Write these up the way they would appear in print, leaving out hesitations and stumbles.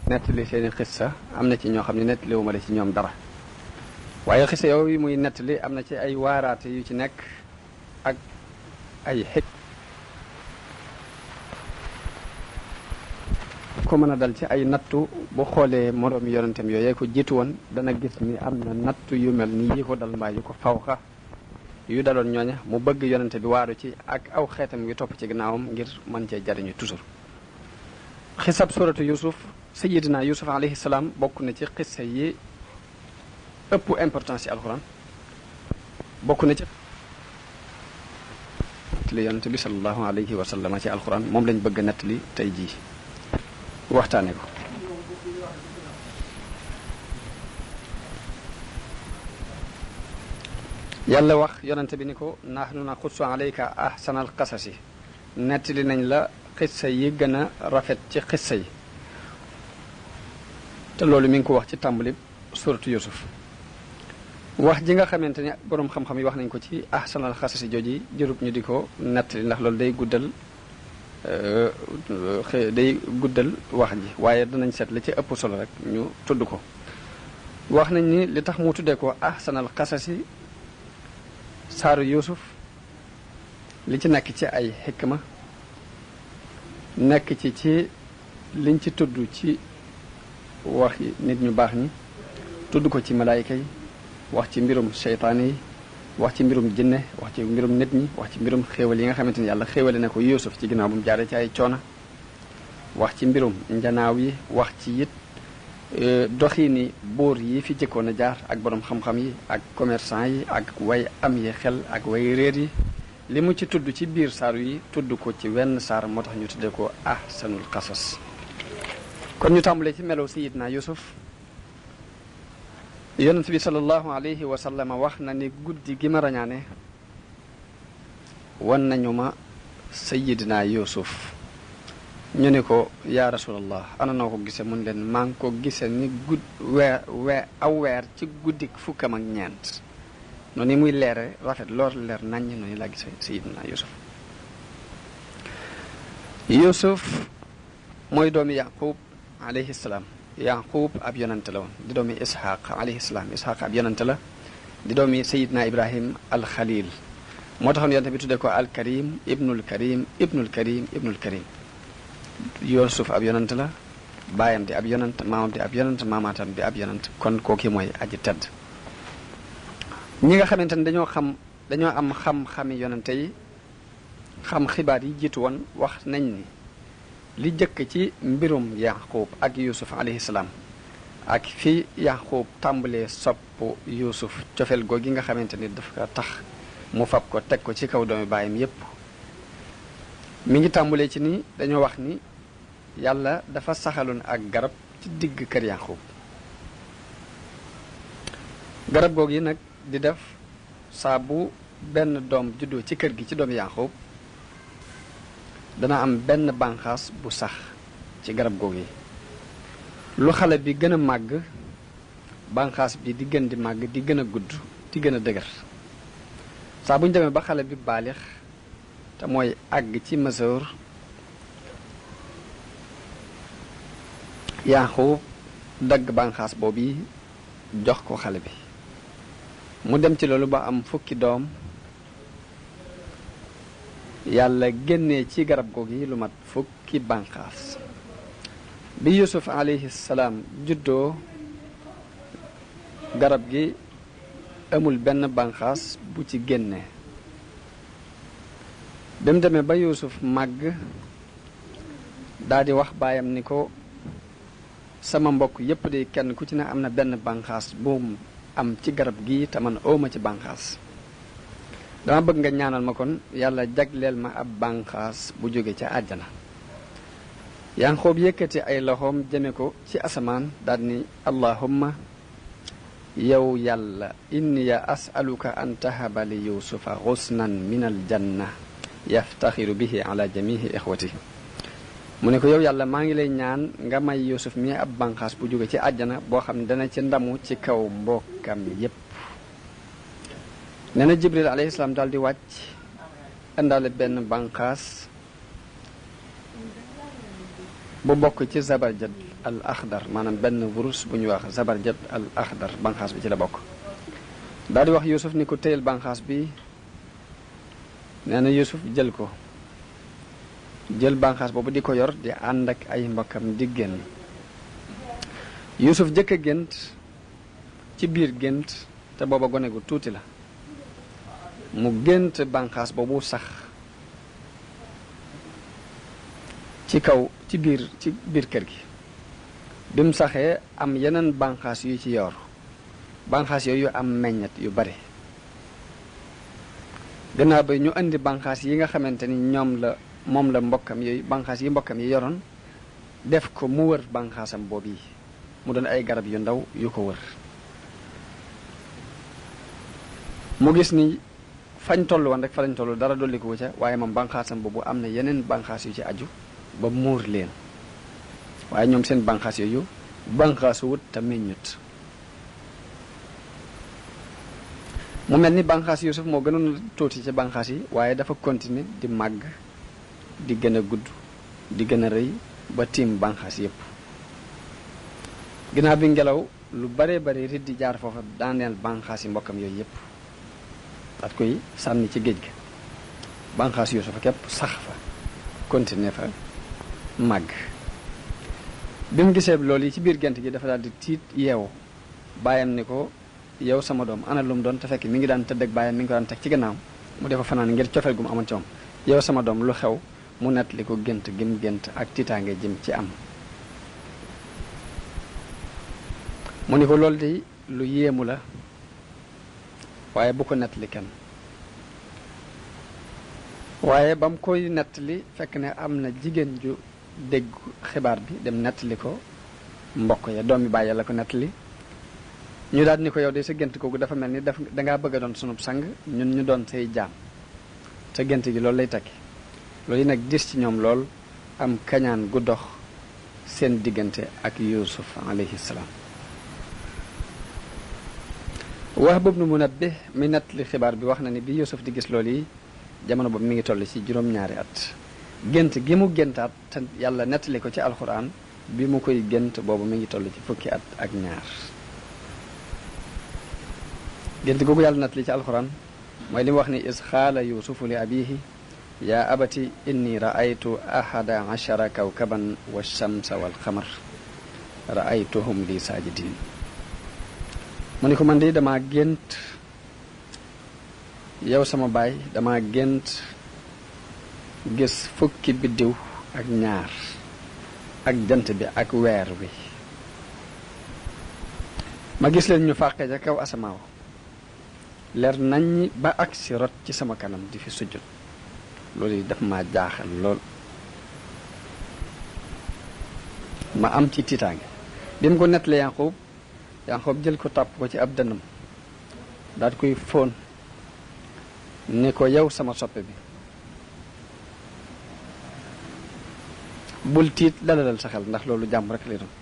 nettali seeni xissa am na ci ñoo xam ne nettaliwuma la ci ñoom dara waaye xissa yooyu muy nettali am na ci ay waaraate yu ci nekk ak ay xik ko mën a dal ci ay nattu bu xoolee moroomi yonentam yooyu ko jiitu woon dana gis ni am na nattu yu mel ni yi ko dal mbaa yu ko fawxa yu daloon ñooña mu bëgg yonente bi waaru ci ak aw xeetam yu topp ci ginnaawam ngir mën cee jariñu toujours. xisab suratu yusuf sayidina yusuf alayhi salaam bokk na ci xissa yi ëpp importance ci alxuraan bokk na ci li yonente bi sallallahu alayhi wa sallam ci alxuraan moom lañ bëgg a nettali tey jii waxtaane ko. yàlla wax yonente bi ni ko nahnu naqussu alayka ahsanal qasasi nettali nañ la xissa yi gën a rafet ci xissa yi te loolu mi ngi ko wax ci tàmbali suratu yusuf. wax ji nga xamante ni boroom xam-xam yi wax nañ ko ci ahsanal qasasi jooji jërub ñu di ko nettali ndax loolu day guddal wax ji waaye danañ seet la ci ëpp solo rek ñu tudd ko. wax nañ ni li tax mu tuddee ko ahsanal qasasi saaru yusuf li ci nekk ci ay xikma nekk ci liñ ci tudd ci wax nit ñu baax ñi tudd ko ci malaayika yi wax ci mbirum seytaane yi wax ci mbirum jinne wax ci mbirum nit ñi wax ci mbirum xéewal yi nga xamante ni yàlla xéewale na ko yusuf ci ginnaaw bu mu jaaree ci ay coona wax ci mbirum njanaaw yi wax ci it doxiini buur yi fi jëkkoon a jaar ak borom xam-xam yi ak commerçant yi ak way am yi xel ak way réer yi li mu ci tudd ci biir saar yi tudd ko ci wenn saar moo tax ñu tuddee ko ahsanul qasas. kon ñu tàmbalee ci melow sayidna yusuf yonent bi sallallahu alayhi wa sallam wax na ni guddi gi ma rañaane wan nañu ma sayidna yusuf ñu ni ko yaa rasulallah ana noo ko gise mun leen maa ngi ko gise ni aw weer ci guddik fukkam ak ñeent noonu ni muy leere rafet lool leer naññ noonu laa gise sayidina yusuf mooy doomi yaqub alayhi salaam yaqub ab yonante la woon di doomi ishaq alayhi salaam ishaq ab yonante la di doomi sayidina ibrahim alxalil moo taxoon yonante bi tuddee ko alkarim ibnul karim ibnul karim ibnul karim yusuf ab yonant la baayam di ab yonant maamam di ab yonant maamaatam di ab yonant kon kooki mooy aji tedd. ñi nga xamante ne dañoo am xam-xami yonante yi xam xibaar yi jiitu woon wax nañ ni li jëkk ci mbirum yaqub ak yusuf alayhi salaam ak fi yaqub tàmbalee sopp yusuf cofeel googi nga xamante ni dafa tax mu fab ko teg ko ci kaw doomi baayam yépp mi ngi tàmbalee ci ni dañoo wax ni yàlla dafa saxaloon ak garab ci digg kër yaqub garab googu yi nag di def saa bu benn doom juddoo ci kër gi ci doomi yaqub dana am benn bànqaas bu sax ci garab googu yi lu xale bi gën a màgg bànqaas bi di gën di màgg di gën a gudd di gën a dëgër saa bu ñu demee ba xale bi baalix te mooy àgg ci mesure yaqub dagg bànqaas boobu jox ko xale bi mu dem ci loolu ba am fukki doom yàlla génnee ci garab googu lu mat fukki bànqaas bi yusuf alayhi salaam juddoo garab gi amul benn bànqaas bu ci génne ba mu demee ba yusuf màgg daldi wax baayam ni ko sama mbokk yépp de kenn ku ci ne am na benn bànqaas bu am ci garab gi te man awma ci bànqaas dama bëgg nga ñaanal ma kon yàlla jagleel ma ab bànqaas bu jóge ca àjjana yanqoob yëkkati ay loxoom jëme ko ci asamaan daal ni allahumma yow yàlla inni as'aluka an tahaba li yusufa xusnan min al janna yaftaxiru bihi ala jamihi ixwati mu ne ko yow yàlla maa ngi lay ñaan nga may yusuf mi ab bànqaas bu jóge ci àjjana boo xam ne dana ci ndamu ci kaw mbokkam yépp nee na jibril alayhi salaam daal di wàcc indaale benn bànqaas bu bokk ci zabarjad al axdar maanaam benn wurus bu ñuy wax zabarjad al axdar banqaas bi ci la bokk. daal di wax Yuusuf ni ko téyel banqaas bi. nee na Yuusuf jël ko jël banqaas boobu di ko yor di ànd ak ay mbokkam di génn. Yuusuf jëkk a gént ci biir gént te booba gone gu tuuti la mu gént banqaas boobu sax ci kaw ci biir kër gi. bi mu saxee am yeneen banqaas yu ci yor banqaas yooyu am meññet yu bari. gannaaw ba ñu indi banqaas yi nga xamante ni moom la mbokkam yooyu banqaas yi mbokkam yi yoroon def ko mu wër banqaasam boobu yi mu doon ay garab yu ndaw yu ko wër. mu gis ni fañ toll woon rek fa lañ toll dara dolli ko ca waaye moom banqaasam boobu am na yeneen banqaas yu ci aju ba muur leen waaye ñoom seen banqaas yooyu banqaasu wut te meññut. mu mel ni banqaas Yuusuf moo gënoon tuuti ci banqaas yi waaye dafa continuer di màgg di gën a gudd di gën a rëy ba tiim banqaas yépp. ginnaaw bi ngelaw lu bare bare rit di jaar foofa daaneel banqaas yi mbokkam yooyu yépp daat koy sànni ci géej ga. banqaas Yuusuf képp sax fa continuer fa màgg. bi mu gisee loolu yi ci biir gent gi dafa daal di tiit yeewu bàyyam ni ko yow sama doom ana lu mu doon te fekk mi ngi daan tëdd ak bàyyam mi ngi ko daan teg ci gannaaw mu defa fanaan ngir cofeel gu mu amoon ci moom. yow sama doom lu xew mu nettali ko gént gim gént ak tiitaange jëm ci am. mu ni ko loolu de lu yéemu la waaye bu ko nettali kenn. waaye ba mu koy nettali fekk ne am na jigéen ju dégg xibaar bi dem nettali ko mbokk ya doomi bàyyi la ko nettali. ñu daal ni ko yow de sa gént googu dafa mel ni dangaa bëgg a doon sunub sang ñun ñu doon say jaam sa gént gi loolu lay tekki. loolu yi nag dis ci ñoom lool am kañaan gu dox seen diggante ak Yuusuf alayhi salaam. Wahb ibn Munabbih mi nettali xibaar bi wax na ni bi Yuusuf di gis loolu yi jamono boobu mi ngi toll ci juróom-ñaari at. gént gi mu géntaat te yàlla nettali ko ci alxuraan bi mu koy gént boobu mi ngi toll ci fukki at ak ñaar. gént googu yàlla nettali ci alxuraan mooy li mu wax ni is xaala yuusufu li abihi yaa abati inni raaytu ahada ashara kawkaban wa shamsa wal xamar raaytuhum li saajidin. mu ni ko man de dama gént yow sama baay dama gént gis fukki biddiw ak ñaar ak jant bi ak weer wi ma gis leen ñu fàqe ca kaw asamaaw leer nañ ba agsi rot ci sama kanam di fi sujjut. loolu yi daf ma jaaxal lool ma am ci tiitaange. bi mu ko nettalee Yanqoob jël ko tàpp ko ci ab dënnam daal di koy fóon ni ko yow sama soppe bi bul tiit dalalal sa xel ndax loolu jàmm rek lay doon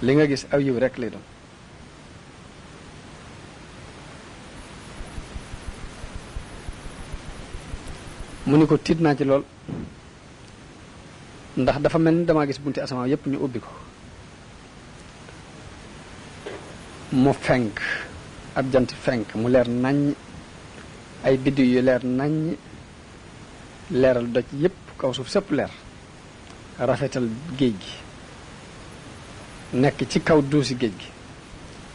li nga gis aw yiw rek lay doon. mu ni ko tiit naa ci lool ndax dafa mel ni damaa gis bunti asamaan yépp ñu ubbi ko mu fenk ab jant fenk mu leer naññ ay biddiw yu leer naññ leeral doj yépp kaw suuf sépp leer rafetal géej gi nekk ci kaw duusi géej gi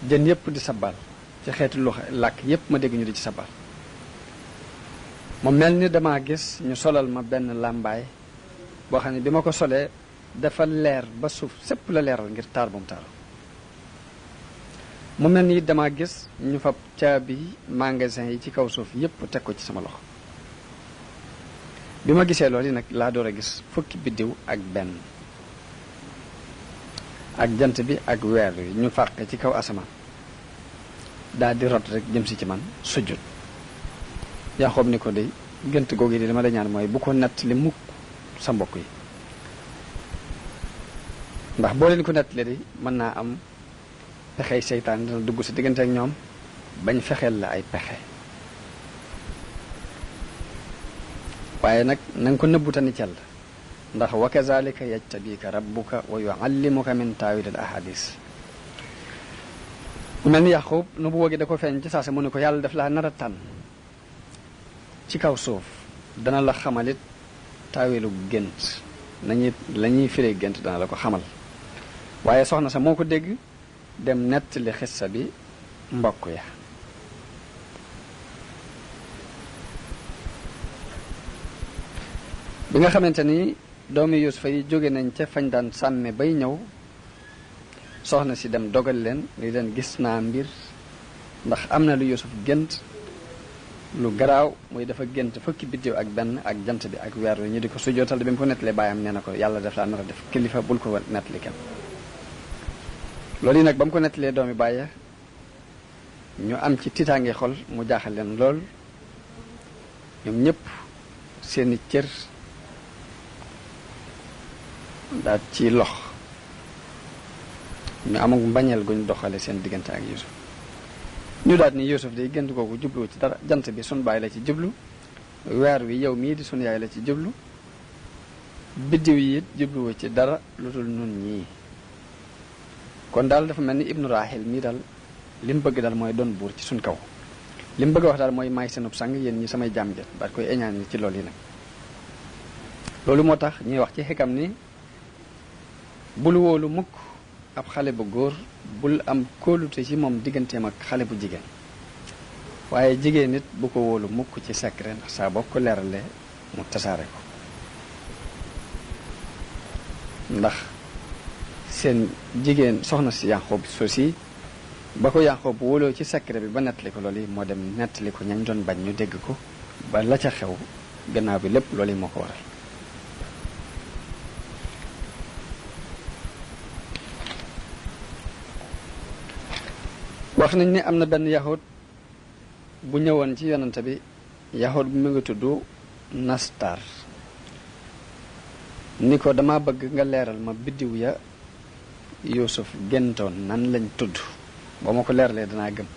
jën yépp di sabal ci xeeti lu làkk yépp ma dégg ñu di ci sabal. mu mel ni dama gis ñu solal ma benn làmbaay boo xam ne bi ma ko solee dafa leer ba suuf sépp la leeral ngir taar bu mu taar. mu mel ni dama gis ñu fab caabi magasin yi ci kaw suuf yépp teg ko ci sama loxo. bi ma gisee loolu nag laa door a gis fukki biddiw ak benn ak jant bi ak weer wi ñu fàqe ci kaw asamaan daal di rot rek jëm si ci man sujjut. Yanqoob ni ko de gént googu yi dama la ñaan mooy bu ko nett li mukk sa mbokk yi ndax boo leen ko nett li de mën naa am pexey seytaan dina dugg sa diggante ak ñoom bañ fexeel la ay pexe waaye nag na nga ko nëbbu tani cell ndax wa kazalika yajtabika rabbuka wa yuallimuka min taawil al ahadis mu mel ni Yaqub nu bu wógi da ko feeñ ci saase mu ne ko yàlla daf laa nar a tànn ci kaw suuf dana la xamalit taawilu gént nañu la ñuy firee gént dana la ko xamal waaye soxna sa moo ko dégg dem nettali xissa bi mbokk ya bi nga xamante ni doomi Yuusufa yi jóge nañ ca fañ daan sàmme bay ñëw soxna si dem dogal leen li leen gis naa mbir ndax am na lu Yuusuf gént lu garaaw muy dafa gént fukki biddiw ak benn ak jant bi ak weer wi ñu di ko sujjootal bi mu ko nettalee baayam nee na ko yàlla def laa nar a def kilifa bul ko nettali kenn loolu yi nag ba mu ko nettalee doomi bàyya ñu am ci tiitaange xol mu jaaxal leen lool ñoom ñëpp seeni cër daal ci lox ñu amag mbañeel guñ doxale seen diggante ak Yuusuf ñu daal ni Yuusuf day gént kooku jubluwu ci dara jant bi sun baay la ci jublu weer wi yow mii di sun yaay la ci jublu biddiw yi it jubluwu ci dara lu dul nun ñii kon daal dafa mel ni ibnu Rahil mii daal li mu bëgg daal mooy doon buur ci suñ kaw li mu bëgg a wax daal mooy maay seenub sang yéen ñi samay jaam jët daal koy eñaan ñi ci loolu yi nag loolu moo tax ñuy wax ci xikam ni bul wóolu mukk ab xale bu góor bul am kóolute ci moom digganteem ak xale bu jigéen waaye jigéen nit bu ko wóolu mukk ci secret ndax saa boo ko leeralee mu tasaare ko ndax seen jigéen soxna si Yaqub sosi ba ko Yaqub wóoloo ci secret bi ba nettali ko loolu yi moo dem nettali ko ñañ doon bañ ñu dégg ko ba la ca xew gannaaw bi lépp loolu yi moo ko waral wax nañ ni am na benn yahud bu ñëwoon ci yonante bi yahud bi mu ngi tudd Nastar ni ko dama bëgg nga leeral ma biddiw ya Yuusuf géntoon nan lañ tudd ba ma ko leeralee danaa gëm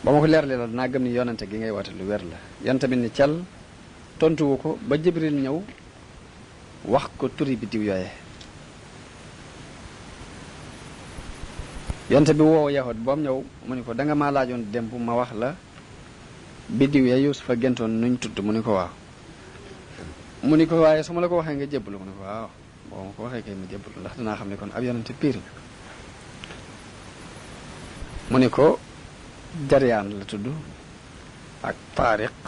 ba ma ko leeralee la danaa gëm ni yonante gi ngay woote lu wér la yonante bi ni cal tontuwu ko ba Jibril ñëw wax ko turi biddiw yooye yonte bi woow yahud boom ñëw mu ni ko danga maa laajoon démb ma wax la biddiw ya Yuusufa géntoon nuñ tudd mu ni ko waaw mu ni ko waaye su ma la ko waxee nga jébbalu mu ni ko waaw boo ma ko waxee kay ma jébbalu ndax dinaa xam ne kon ab yonente piir mu ni ko Jaryaan la tudd ak Taariq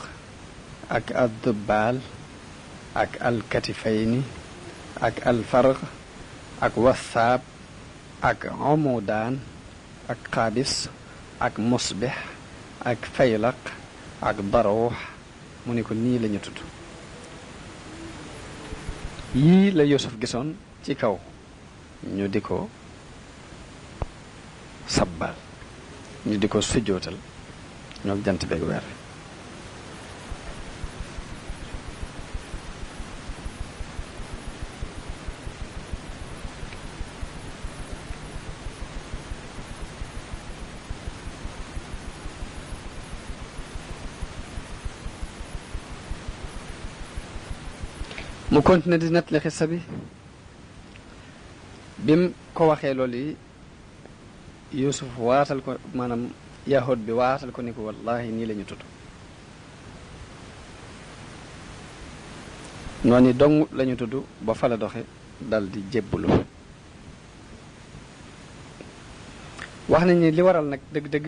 ak Addubaal ak Alkatifayni ak Alfarq ak Wasaab ak Omudaan ak Xaabis ak Musbix ak Faylaq ak Daruux mu ni ko nii lañu tudd yii la Yuusuf gisoon ci kaw ñu di ko sabbal ñu di ko sujjootal ñoo jant beeg weer mu continué di nettali xissa bi bim ko waxee loolu yi Yuusuf waatal ko maanaam yahud bi waatal ko ni ko wallahi nii la ñu tudd noonu dong la ñu tudd ba fa la doxe dal di jébbalu wax nañ ni li waral nag dëgg-dëgg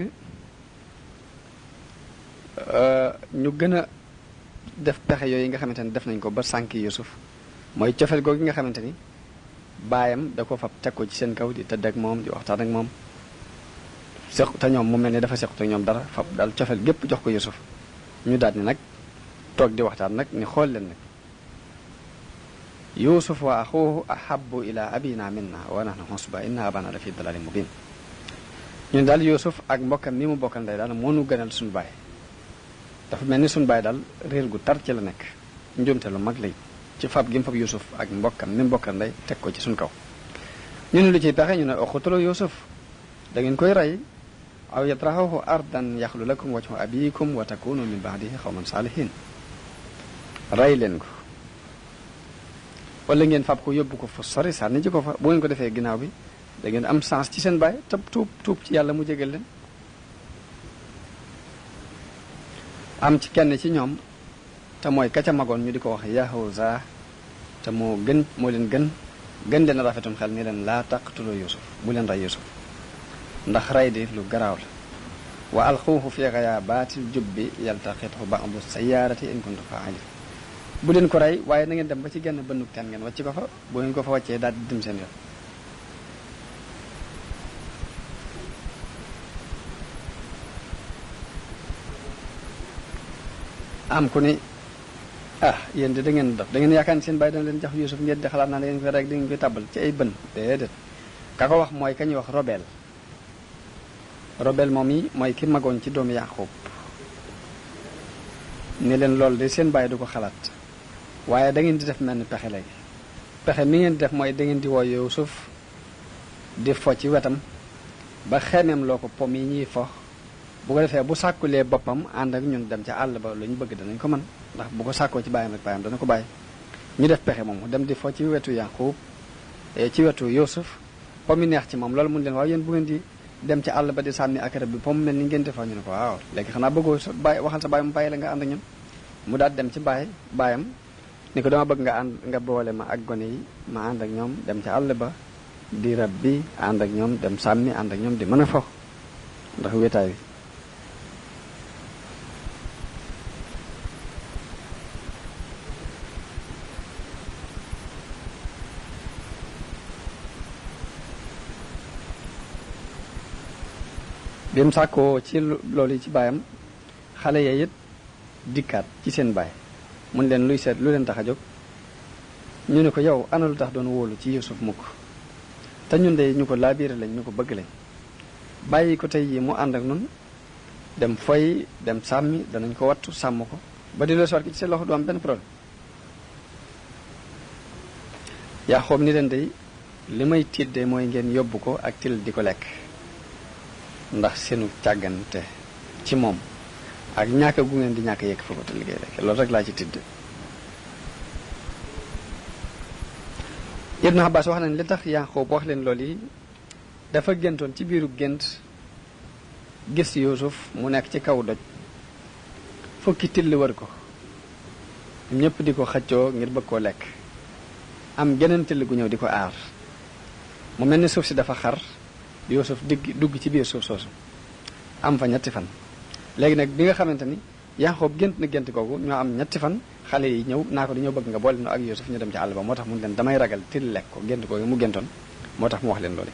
ñu gën a def pexe yooyu nga xamante ni def nañ ko ba sànki Yuusuf mooy cofeel googu nga xamante ni baayam da ko fab teg ko ci seen kaw di tëdd ak moom di waxtaan ak moom seq te ñoom mu mel ni dafa sequt ak ñoom dara fab daal cofeel gépp jox ko Yuusuf ñu daal ni nag toog di waxtaan nag ni xool leen nag Yuusuf wa axuhu ahabbu ila abina minna wa nahnu husba inna abana la fi dalalin mubin ñun daal Yuusuf ak mbokkam mi mu bokkal ndey daal moo nu gënal suñu baay dafa mel ni suñu baay daal réer gu tar ci la nekk njuumte lu mag lay ci fab gi mu fab Yuusuf ak mbokkam mi mu bokkal ndey teg ko ci suñ kaw ñu ne lu ciy pexe ñu ne uqtulu Yuusuf da ngeen koy rey aw yatrahuhu ardan yaxlu lakum wajhu abikum wa takunu min baadihi xawman saalihin rey leen ko wala ngeen fab ko yóbbu ko fa sori sànni ji ko fa bu ngeen ko defee ginnaaw bi da ngeen am chance ci seen baay te tuub ci yàlla mu jégal leen. am ci kenn ci ñoom te mooy ka ca magoon ñu di ko wax Yahuza te moo leen gën leen rafetum xel ni leen laa taqtulu Yusuf bu leen rey Yusuf ndax rey di lu garaaw la. wa alxuuhu fi ghayaabatil jubbi yaltaqithu ba'du sayyaarati in kuntum faa'ilin bu leen ko rey waaye na ngeen dem ba ci genn bënnug teen ngeen wàcc ko fa bu ngeen ko fa wàccee daal di dem seen yoon. am ku ni yéen de da ngeen dof da ngeen yaakaar ni seen bàyyi dana leen jox Yusuf ngeen di xalaat naa da ngeen koy rek da ngeen koy tàbbal ci ay bën déedéet ka ko wax mooy ka ñuy wax Robel moom yi mooy ki magoon ci doomu Yaqub ne leen loolu de seen bàyyi du ko xalaat waaye da ngeen di def mel ni pexe léegi pexe mi ngeen di def mooy da ngeen di woo Yusuf di fo ci wetam ba xemeem loo ko pom yi ñuy fo bu ko defee bu sàkkulee boppam ànd ak ñun dem ca àll ba lu ñu bëgg danañ ko mën ndax bu ko sàkkoo ci bàyyam rek bàyyam dana ko bàyyi ñu def pexe moom dem di fo ci wetu Yaqub ci wetu Yusuf pom yi neex ci moom loolu mun leen waaw yéen bu ngeen di dem ci àll ba di sànni ak rab bi pom mel ni ngeen defoo ñu ne ko waaw léegi xanaa bëggoo sa bàyyi waxal sa bàyyi mu bàyyi la nga ànd ak ñun mu daal dem ci bàyyam ni ko dama bëgg nga boole ma ak gone yi ma ànd ak ñoom dem ci àll ba di rab bi ànd ak ñoom dem sàmmi ànd ak ñoom di mën a fo ndax wéetaay wi. bi mu sàkkoo ci loolu yi ci baayam xale ya it dikkaat ci seen baay mun leen luy seet lu leen tax a jóg ñu ne ko yow ana lu tax doon wóolu ci Yusuf mukk te ñun de ñu ko laabiire lañ ñu ko bëgg lañ bàyyi ko tey yi mu ànd ak nun dem foy dem sàmmi danañ ko wattu sàmm ko ba di loo soot ki ci seen loxo du am benn problème. Yaqub ni leen de li may tiit de mooy ngeen yóbbu ko ak til di ko lekk ndax seenu càggante ci moom ak ñàkk gu ngeen di ñàkk yëkk fa ko te liggéey rek loolu rek laa ci tidd. Ibn Abbas wax nañ li tax Yaqub wax leen loolu yi dafa géntoon ci biiru gént gis Yuusuf mu nekk ci kaw doj fukki till wër ko ñëpp di ko xëccoo ngir bëgg koo lekk am geneen till gu ñëw di ko aar mu mel ni suuf si dafa xar Yusuf dugg ci biir suuf soosu am fa 3 fan léegi nag bi nga xamante ni Yaqub gént na gént googu ñoo am 3 fan xale yi ñëw naa ko dañoo bëgg nga boole no ak Yusuf ñu dem ci àll ba moo tax mun leen damay ragal til lekk ko gént googu mu géntoon moo tax mu wax leen loolu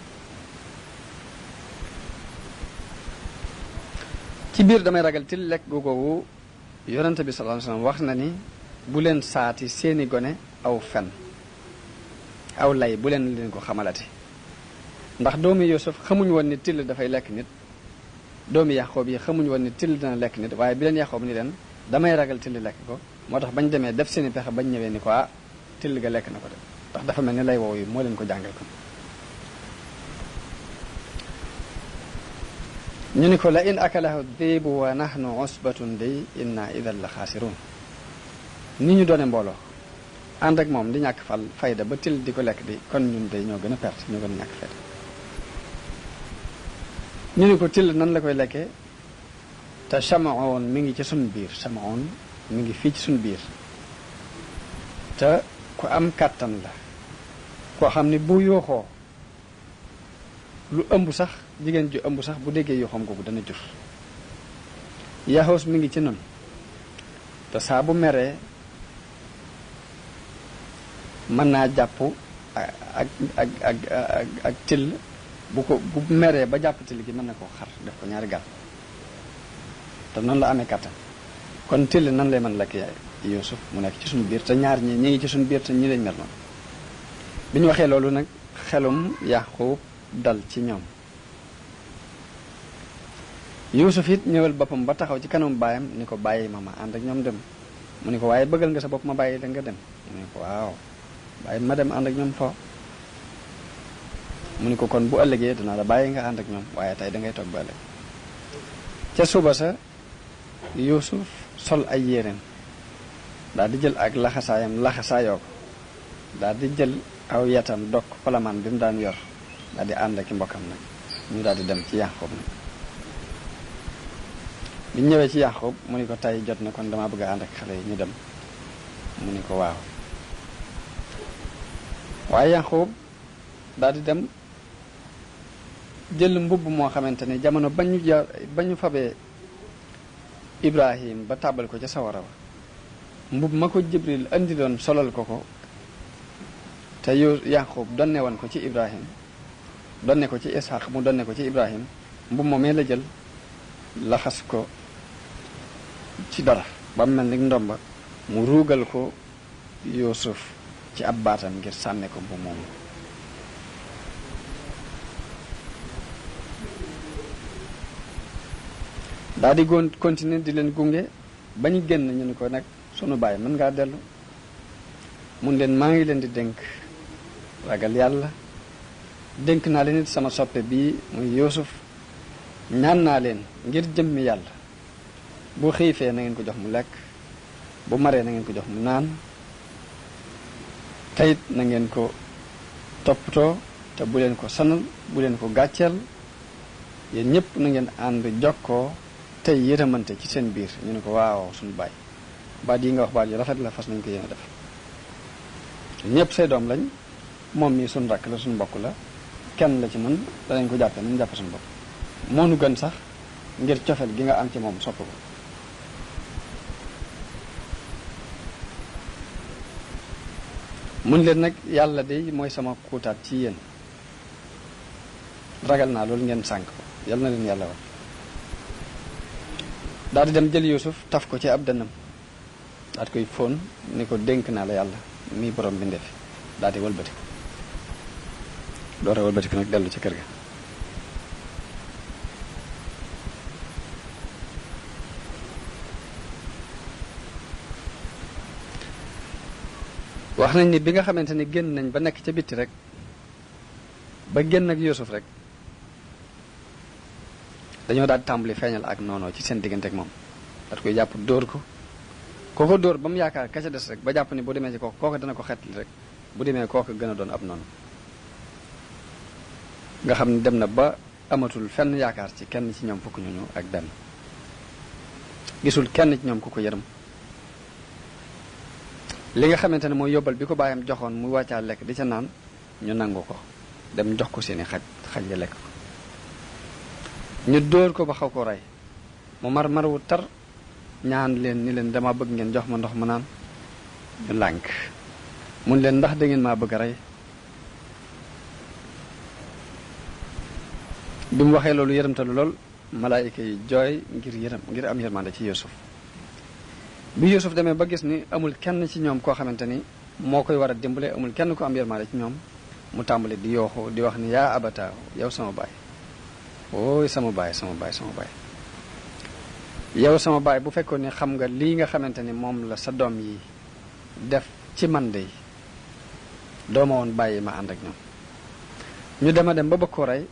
ci biir damay ragal til lekk googu yonente bi sallallahu alayhi wasallam wax na ni bu leen saati seeni gone aw fen aw lay bu leen ko xamalati ndax doomi Yusuf xamuñ woon ni till dafay lekk nit doomi Yaqub yi xamuñ woon ni till dina lekk nit waaye bi leen Yaqub ni leen damay ragal till lekk ko moo tax bañ demee def seeni pexe bañ ñëwee ni ko till ga lekk na ko de ndax dafa mel ni lay woowu yi moo leen ko jàngal ko ñu ni ko la in akalahu dhibu wa nahnu usbatun day inna idan la xaasirun ni ñu doone mbooloo ànd ak moom di ñàkk fayda ba till di ko lekk di kon ñun day ñoo gën a perte ñoo gën a ñàkk fayda ñu ni ko till nan la koy lekkee te Samaon mi ngi ci suñ biir Samaon mi ngi fii ci suñ biir te ku am kàttan la koo xam ni bu yooxoo lu ëmb sax jigéen ju ëmb sax bu déggee yooxoom googu dana jur Yaxoos mi ngi ci nun te saa bu meree mën naa jàpp ak till bu meree ba jàpp till gi mën na koo xar def ko 2 gàll te noonu la amee kàttan kon till nan lay mën lekk yaay Yuusuf mu nekk ci suñu biir te ñaar ñi ngi ci suñu biir te ñi lañ mel noonu bi ñu waxee loolu nag xelum Yaqub dal ci ñoom Yuusuf it ñëwal boppam ba taxaw ci kanam baayam ni ko bàyyi ma ànd ak ñoom dem mu ni ko waaye bëggal nga sa bopp ma bàyyi la nga dem mu ni ko waaw bàyyi ma dem ànd ak ñoom fo mu ni ko kon bu ëllëgee danaa la bàyyi nga ànd ak ñoom waaye tey dangay toog ba ëllëg ca suba sa Yuusuf sol ay yéreem daal di jël ak laxasaayam laxasaayoo ko daal di jël aw yatam dokk palamaan bi mu daan yor daal di ànd ak i mbokkam nag ñu daal di dem ci Yaqub nag bi ñu ñëwee ci Yaqub mu ni ko tey jot na kon damaa bëgg a ànd ak xale yi ñu dem mu ni ko waaw waaye Yaqub daal di dem jël mbubb moo xamante ni jamono ba ñu fabee Ibrahim ba tàbbal ko ca sawara wa mbubb ma ko Jibril andi doon solal ko te Yaqub donne woon ko ci Ibrahim donne ko ci Ishaq mu donne ko ci Ibrahim mbubb moomee la jël laxas ko ci dara ba mu mel ni ndomba mu ruugal ko Yuusuf ci ab baatam ngir sànne ko mbubb moomu daal di continuer di leen gunge ba ñu génn ñu ni ko nag sunu baay mën ngaa dellu mun leen maa ngi leen di dénk ragal yàlla dénk naa leen it sama soppe bii muy Yuusuf ñaan naa leen ngir jëmmi yàlla bu xiifee na ngeen ko jox mu lekk bu maree na ngeen ko jox mu naan tayit na ngeen ko toppatoo te bu leen ko sanal bu leen ko gàcceel yéen ñëpp na ngeen ànd jokkoo tey yërëmante ci seen biir ñu ne ko waaw suñu baay baat yi nga wax baat yi rafet la fas nañ ko yéen a def ñëpp say doom lañ moom mii suñu rakk la suñu mbokk la kenn la ci mën danañ ko jàppe nañ jàppe suñu bopp moo nu gën sax ngir cofeel gi nga am ci moom sopp ko mun leen nag yàlla de mooy sama kuutaat ci yéen ragal naa loolu ngeen sànk ko yal na leen yàlla wax daal di dem jël Yuusuf taf ko ci ab dënnam daal di koy fóon ni ko dénk naa la yàlla mii borom bi ndefi daal di wëlbati ko door a wëlbati ko nag dellu ci kër ga wax nañ ni bi nga xamante ni génn nañ ba nekk ca bitti rek ba génn ak Yuusuf rek dañoo daal di tàmbali feeñal ak noonoo ci seen diggante ak moom daal koy jàpp dóor ko kooko dóor ba mu yaakaar ka ca des rek ba jàpp ni bu demee ci kooku dana ko xeetli rek bu demee kooku gën a doon ab noonu nga xam ne dem na ba amatul fenn yaakaar ci kenn ci ñoom fukk ñooñu ak benn gisul kenn ci ñoom ku ko yërëm li nga xamante ne mooy yóbbal bi ko bàyyam joxoon muy wàccaa lekk di ca naan ñu nangu ko dem jox ko seeni xaj ya lekk ko ñu dóor ko ba xaw ko rey mu mar wu tar ñaan leen ni leen dama bëgg ngeen jox ma ndox mu naan ñu lànk mun leen ndax da ngeen maa bëgg a rey bi mu waxee loolu yërëmtalu lool malaayika yi jooy ngir am yërmande ci Yuusuf bi Yuusuf demee ba gis ni amul kenn ci ñoom koo xamante ni moo koy war a dimbale amul kenn ko am yërmande ci ñoom mu tàmbali di yooxu di wax ni yaa abata yow sama baay ooy sama baay yow sama baay bu fekkoon ni xam nga lii nga xamante ni moom la sa doom yi def ci man de dooma woon bàyyi ma ànd ak ñoom ñu dema dem ba bëgg ko rey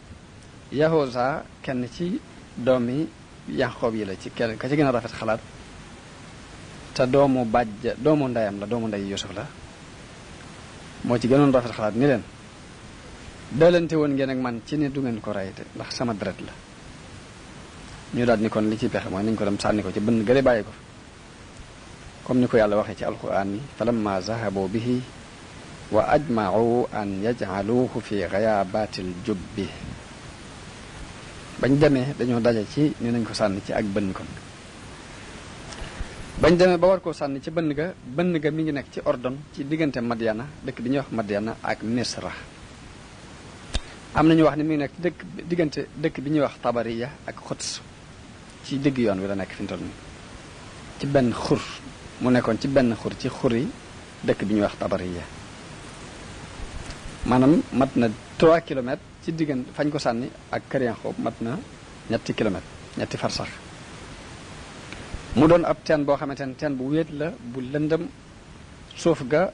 Yahuza kenn ci doomi Yaqoob yi la ci kenn ka ci gën a rafet xalaat te doomu ndeyam la doomu ndey Yuusuf la moo ci gënoon rafet xalaat ni leen dalante woon ngeen ak man ci ne du ngeen ko rey te ndax sama deret la ñu daal ni kon li ci pexe mooy nañ ko dem sànni ko ci bënn gële bàyyi ko fa comme ni ko yàlla waxee ci alquran ni falamma zahabu bihi wa ajma'u an yaj'aluhu fi ghayabatil jubbi bañ demee dañoo daje ci ni nañ ko sànni ci ak bënn kon bañ demee ba war koo sànni ci bënn ga mi ngi nekk ci Ordon ci diggante Madiana dëkk bi ñuy wax Madiana ak Misra am nañu wax ni mi ngi nekk diggante dëkk bi ñuy wax Tabariya ak Xuds ci digg yoon wi la nekk fi mu toll nii ci benn xur mu nekkoon ci benn xur ci xur yi dëkk bi ñuy wax Tabariya maanaam mat na 3 kilomètres ci diggante fañ ko sànni ak Kër Yaxoob mat na ñetti kilomètres ñetti farsax mu doon ab teen boo xamante ne teen bu wéet la bu lëndëm suuf ga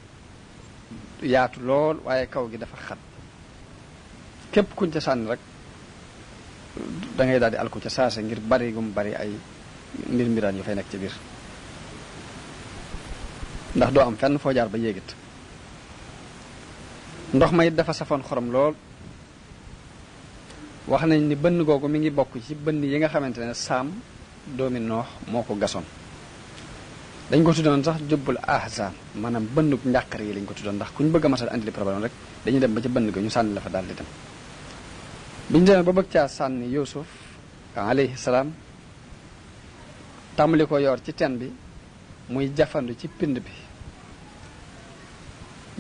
yaatu lool waaye kaw gi dafa xat képp kuñ ca sànni rek da ngay daal di alku ca saase ngir bari gum bari ay mbiraan yu fay nekk ci biir ndax doo am fenn foo jaar ba yéegit ndox ma it dafa safoon xorom lool. wax nañ ni bënn googu mi ngi bokk ci bënn yi nga xamante ne Saam doomi Noox moo ko gasoon. dañ ko tuddoon sax jubbul ahzan maanaam bënnub njàqare yi lañ ko tuddoon ndax ku ñu bëgg a masal andi li problème rek dañuy dem ba ca bënn ga ñu sànni la fa daal di dem. biñu demee ba bëgg caa sànni Yuusuf alayhi salaam tàmbali ko yor ci teen bi muy jafandu ci pind bi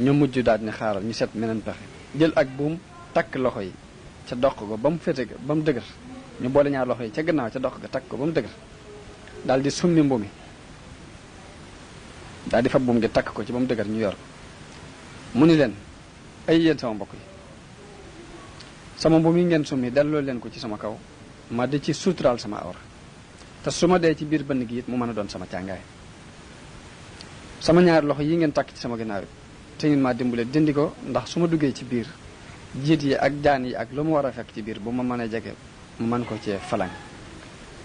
ñu mujj daal ni xaaral ñu seet meneen pexe jël ak buum takk loxo yi ca doq ko ba mu féete ba mu dëgër ñu boole ñaar loxo yi ca gannaaw ca doq ga takk ko ba mu dëgër daal di summi mbu mi daal di fa buum gi takk ko ci ba mu dëgër ñu yor ko mu ni leen ay yéen sama mbokk yi sama mbu mi ngeen summi delloo leen ko ci sama kaw ma di ci suturaal sama awra te su ma dee ci biir bënn gi it mu mën a doon sama càngaay sama ñaari loxo yi ngeen takk ci sama gannaaw it te ngeen maa dimbale dindi ko ndax su ma duggee ci biir jiit yi ak jaan yi ak lu mu war a fekk ci biir bu ma mën a jege mu mën ko cee falang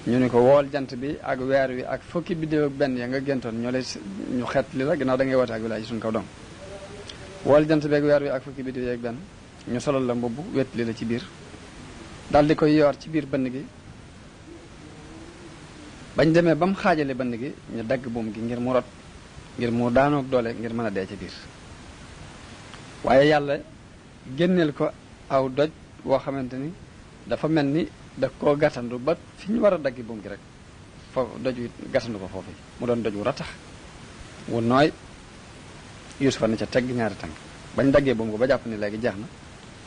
ñu ni ko wool jant bi ak weer wi ak fukki biddew ak benn ya nga géntoon ñoo lay ñu xeet li la gannaaw da ngay woote ak wilaay suñ kaw doom wool jant bi ak weer wi ak fukki biddew ak benn ñu solal la mbubb wet li la ci biir daal di koy yoor ci biir bënn gi bañ demee ba mu xaajale bënn gi ñu dagg buum gi ngir mu rot ngir mu daanoog doole ngir mën a dee ci biir waaye yàlla génneel ko aw doj woo xamante ni dafa mel ni da koo gàttandu ba fi ñu war a daggi buum gi rek foofu doj wi gàttandu ko foofu mu doon doj wu ratax wu nooy Yuusufa ne ca tegg ñaari tànk bañ daggee buum ko ba jàpp ni léegi jeex na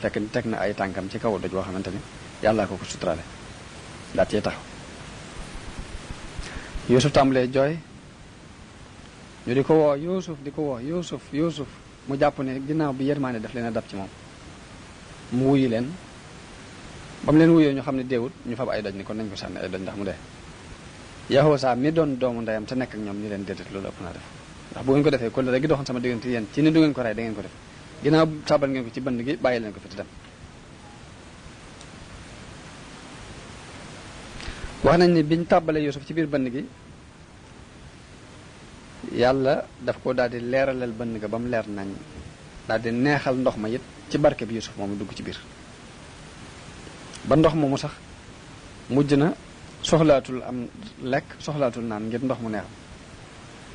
fekk ni teg na ay tànkam ci kaw doj woo xamante ni yàllaa ko suturaale daat cee taxaw Yuusuf tàmbalee jooy ñu di ko woo Yuusuf di ko woo Yuusuf mu jàpp ne ginnaaw bi yërmaane daf leen a dab ci moom mu wuyu leen ba mu leen wuyoo ñu xam ne deewut ñu fab ay doj ni kon nañ ko sànni ay doj ndax mu dee Yahuza mi doon doomu ndeyam te nekk ak ñoom ñu leen déedéet loolu ëpp naa def ndax bu ngeen ko defee kon rek gi doxoon sama diggante yéen ci ni du ngeen ko rey da ngeen ko def ginnaaw sabal ngeen ko ci bënd gi bàyyi leen ko fi te dem wax nañ ni biñ tàbbalee Yuusuf ci biir bënd gi yàlla daf ko daal di leeralal bënn ga ba mu leer nañ daal di neexal ndox ma it ci barke bi Yuusuf moomu dugg ci biir ba ndox moomu sax mujj na soxlaatul am lekk soxlaatul naan ngir ndox mu neex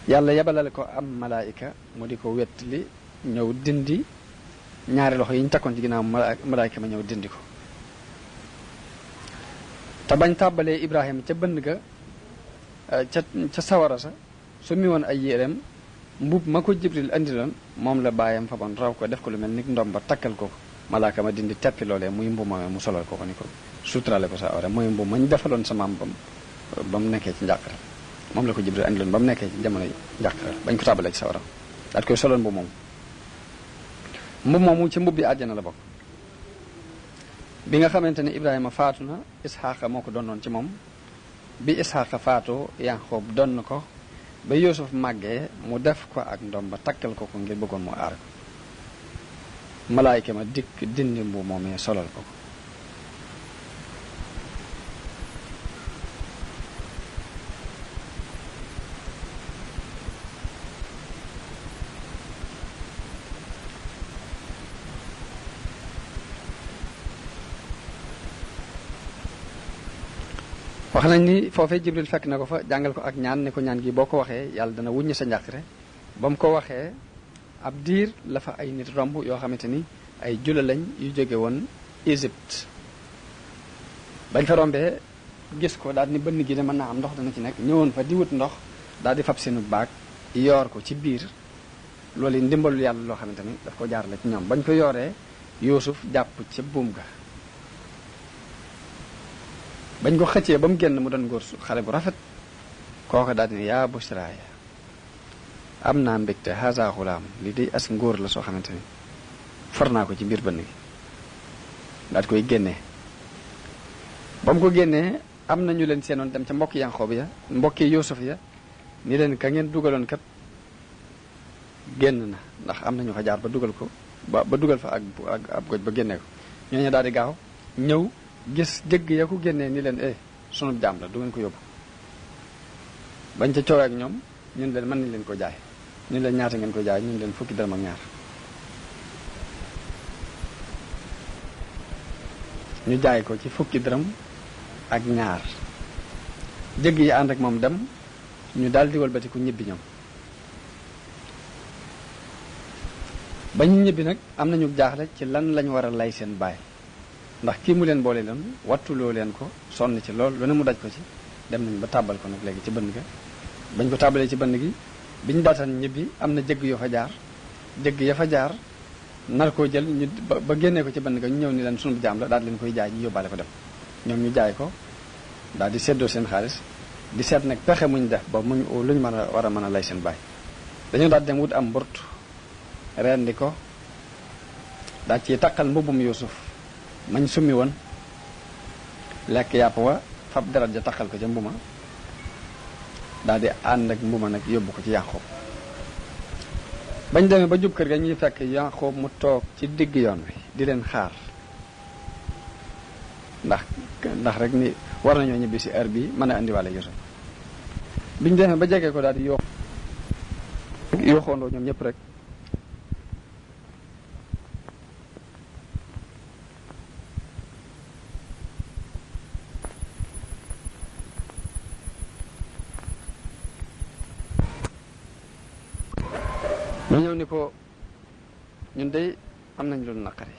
yàlla yebalale ko am malaayika mu di ko wettali ñëw dindi ñaari loxo yi ñu takkoon ci ginnaaw malaayika ma ñëw dindi ko te bañ tàbbalee Ibrahima ca bënn ga ca sawara sa su mi woon ay yéreem mbub ma ko Jibril andiloon moom la bàyyam fa bon raw ko def ko lu mel ni ndom ba takkal ko malaaka ma dindi teppi loolee muy mbub ma mu solal ko ni ko suturale ko sa awra mooy mbub ma ñu defaloon sa maam ba mu nekkee ci njàqare moom la ko Jibril andiloon ba mu nekkee ci jamono njàqare bañ ko tàbbalee ci sa awra daat koy soloon mbub moomu ci mbub bi àjjana la bokk bi nga xamante ne Ibrahima faatu na Isxaaqa moo ko donnoon ci moom bi Isxaaqa faatoo Yanqoob donn ko ba Yuusuf màggee mu def ko ak ndom ba takkal ko ngir bëggoon mu aar ko malaayka ma dikk dindi mbu moomee solal ko wax nañ ni foofee Jibril fekk na ko fa jàngal ko ak ñaan ne ko ñaan gi boo ko waxee yàlla dana wuññi sa njàqare ba mu ko waxee ab diir la fa ay nit romb yoo xamante ni ay jula lañ yu jóge woon Égypte bañ fa rombee gis ko daal ni bënn gi de mën naa am ndox dana ci nekk ñëwoon fa di wut ndox daal di fab seenu baag yoor ko ci biir loolu ndimbalul yàlla loo xamante ni daf ko jaarale ci ñoom bañ ko yooree Yuusuf jàpp ca buum ga bañ ko xëccee ba mu génn mu doon góor xale bu rafet kooka daal di ne yaa busraaya am naa mbégte haza xulaam li day as ngóor la soo xamante ni for naa ko ci biir bënn gi daal di koy génnee ba mu ko génnee am na ñu leen seenoon dem ca mbokki Yanqoob ya mbokki Yuusuf ya ni leen ka ngeen dugaloon kat génn na ndax am na ñu fa jaar ba dugal ko ba dugal fa ak ab goj ba génnee ko ñooñu daal di gaaw ñëw gis jëgg ya ko génnee ni leen sunu jaam la du ngeen ko yóbbu bañ ca coowee ak ñoom ñun leen mën nañ leen ko jaay ñun leen ñaata ngeen ko jaay ñun leen fukki dërëm ak ñaar ñu jaay ko ci fukki dërëm ak ñaar. jëgg yi ànd ak moom dem ñu daal di walbatiku ñibbi ñoom. ba ñu ñibbi nag am nañu jaaxle ci lan lañu war a lay seen baay ndax kii mu leen boole leen wattuloo leen ko sonn ci lool lu ne mu daj ko ci dem nañ ba tàbbal ko nag léegi ci bënn ga. bañ ko tàbbalee ci bënn gi biñ daataan ñibbi am na jëgg yoo fa jaar jëgg ya fa jaar nar koo jël ñu ba génnee ko ci bënn ga ñu ñëw ni leen sunu jaam la daal leen koy jaay ñu yóbbaale ko dem. ñoom ñu jaay ko daal di seddoo seen xaalis di seet nag pexe muñ def ba muñ luñ mën a war a mën a lay seen baay. dañoo daal dem wut am mburt rendi ko daal ci takkal mbubbum Yuusuf mañ summi woon lekk yàpp wa fab deret ja takkal ko ca mbuma daal di ànd ak mbuma nag yóbbu ko ci Yaqoob. bañ demee ba jub kër ga ñuy fekk Yaqoob mu toog ci digg yoon wi di leen xaar ndax rek ni war nañoo ñibbi si heure bi mën a indiwaale Yuusuf. biñ demee ba jege ko daal di yooxoondoo ñoom ñëpp rek ñu ñëw ni ko ñun de am nañ lu naqari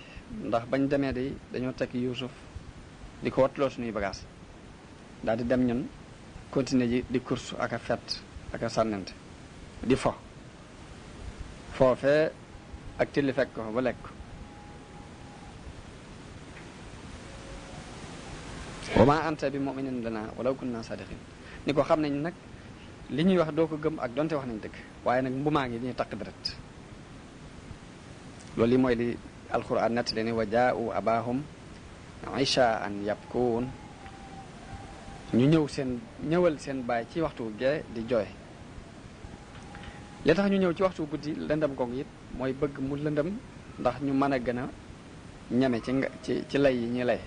ndax bañ demee de dañoo tekk Yuusuf di ko wattuloo suñuy bagage daal di dem ñun continuer ji di course ak a fet ak a sànnante di foofee ak tilli fekk ko ba lekk wa ma anta bi mu'minin lana walaw kunna sadiqin ni ko xam nañ nag li ñuy wax doo ko gëm ak donte wax nañ dëgg waaye nag mbumaa ngi ñuy takk deret loolu li mooy li alquran nettali ni wa jaa'u abahum ishaan yabkuun ñu ñëwal seen baay ci waxtu gee di jooy. li tax ñu ñëw ci waxtu guddi lëndëm goog it mooy bëgg mu lëndëm ndax ñu mën a gën a ñeme ci lay yi ñuy lay.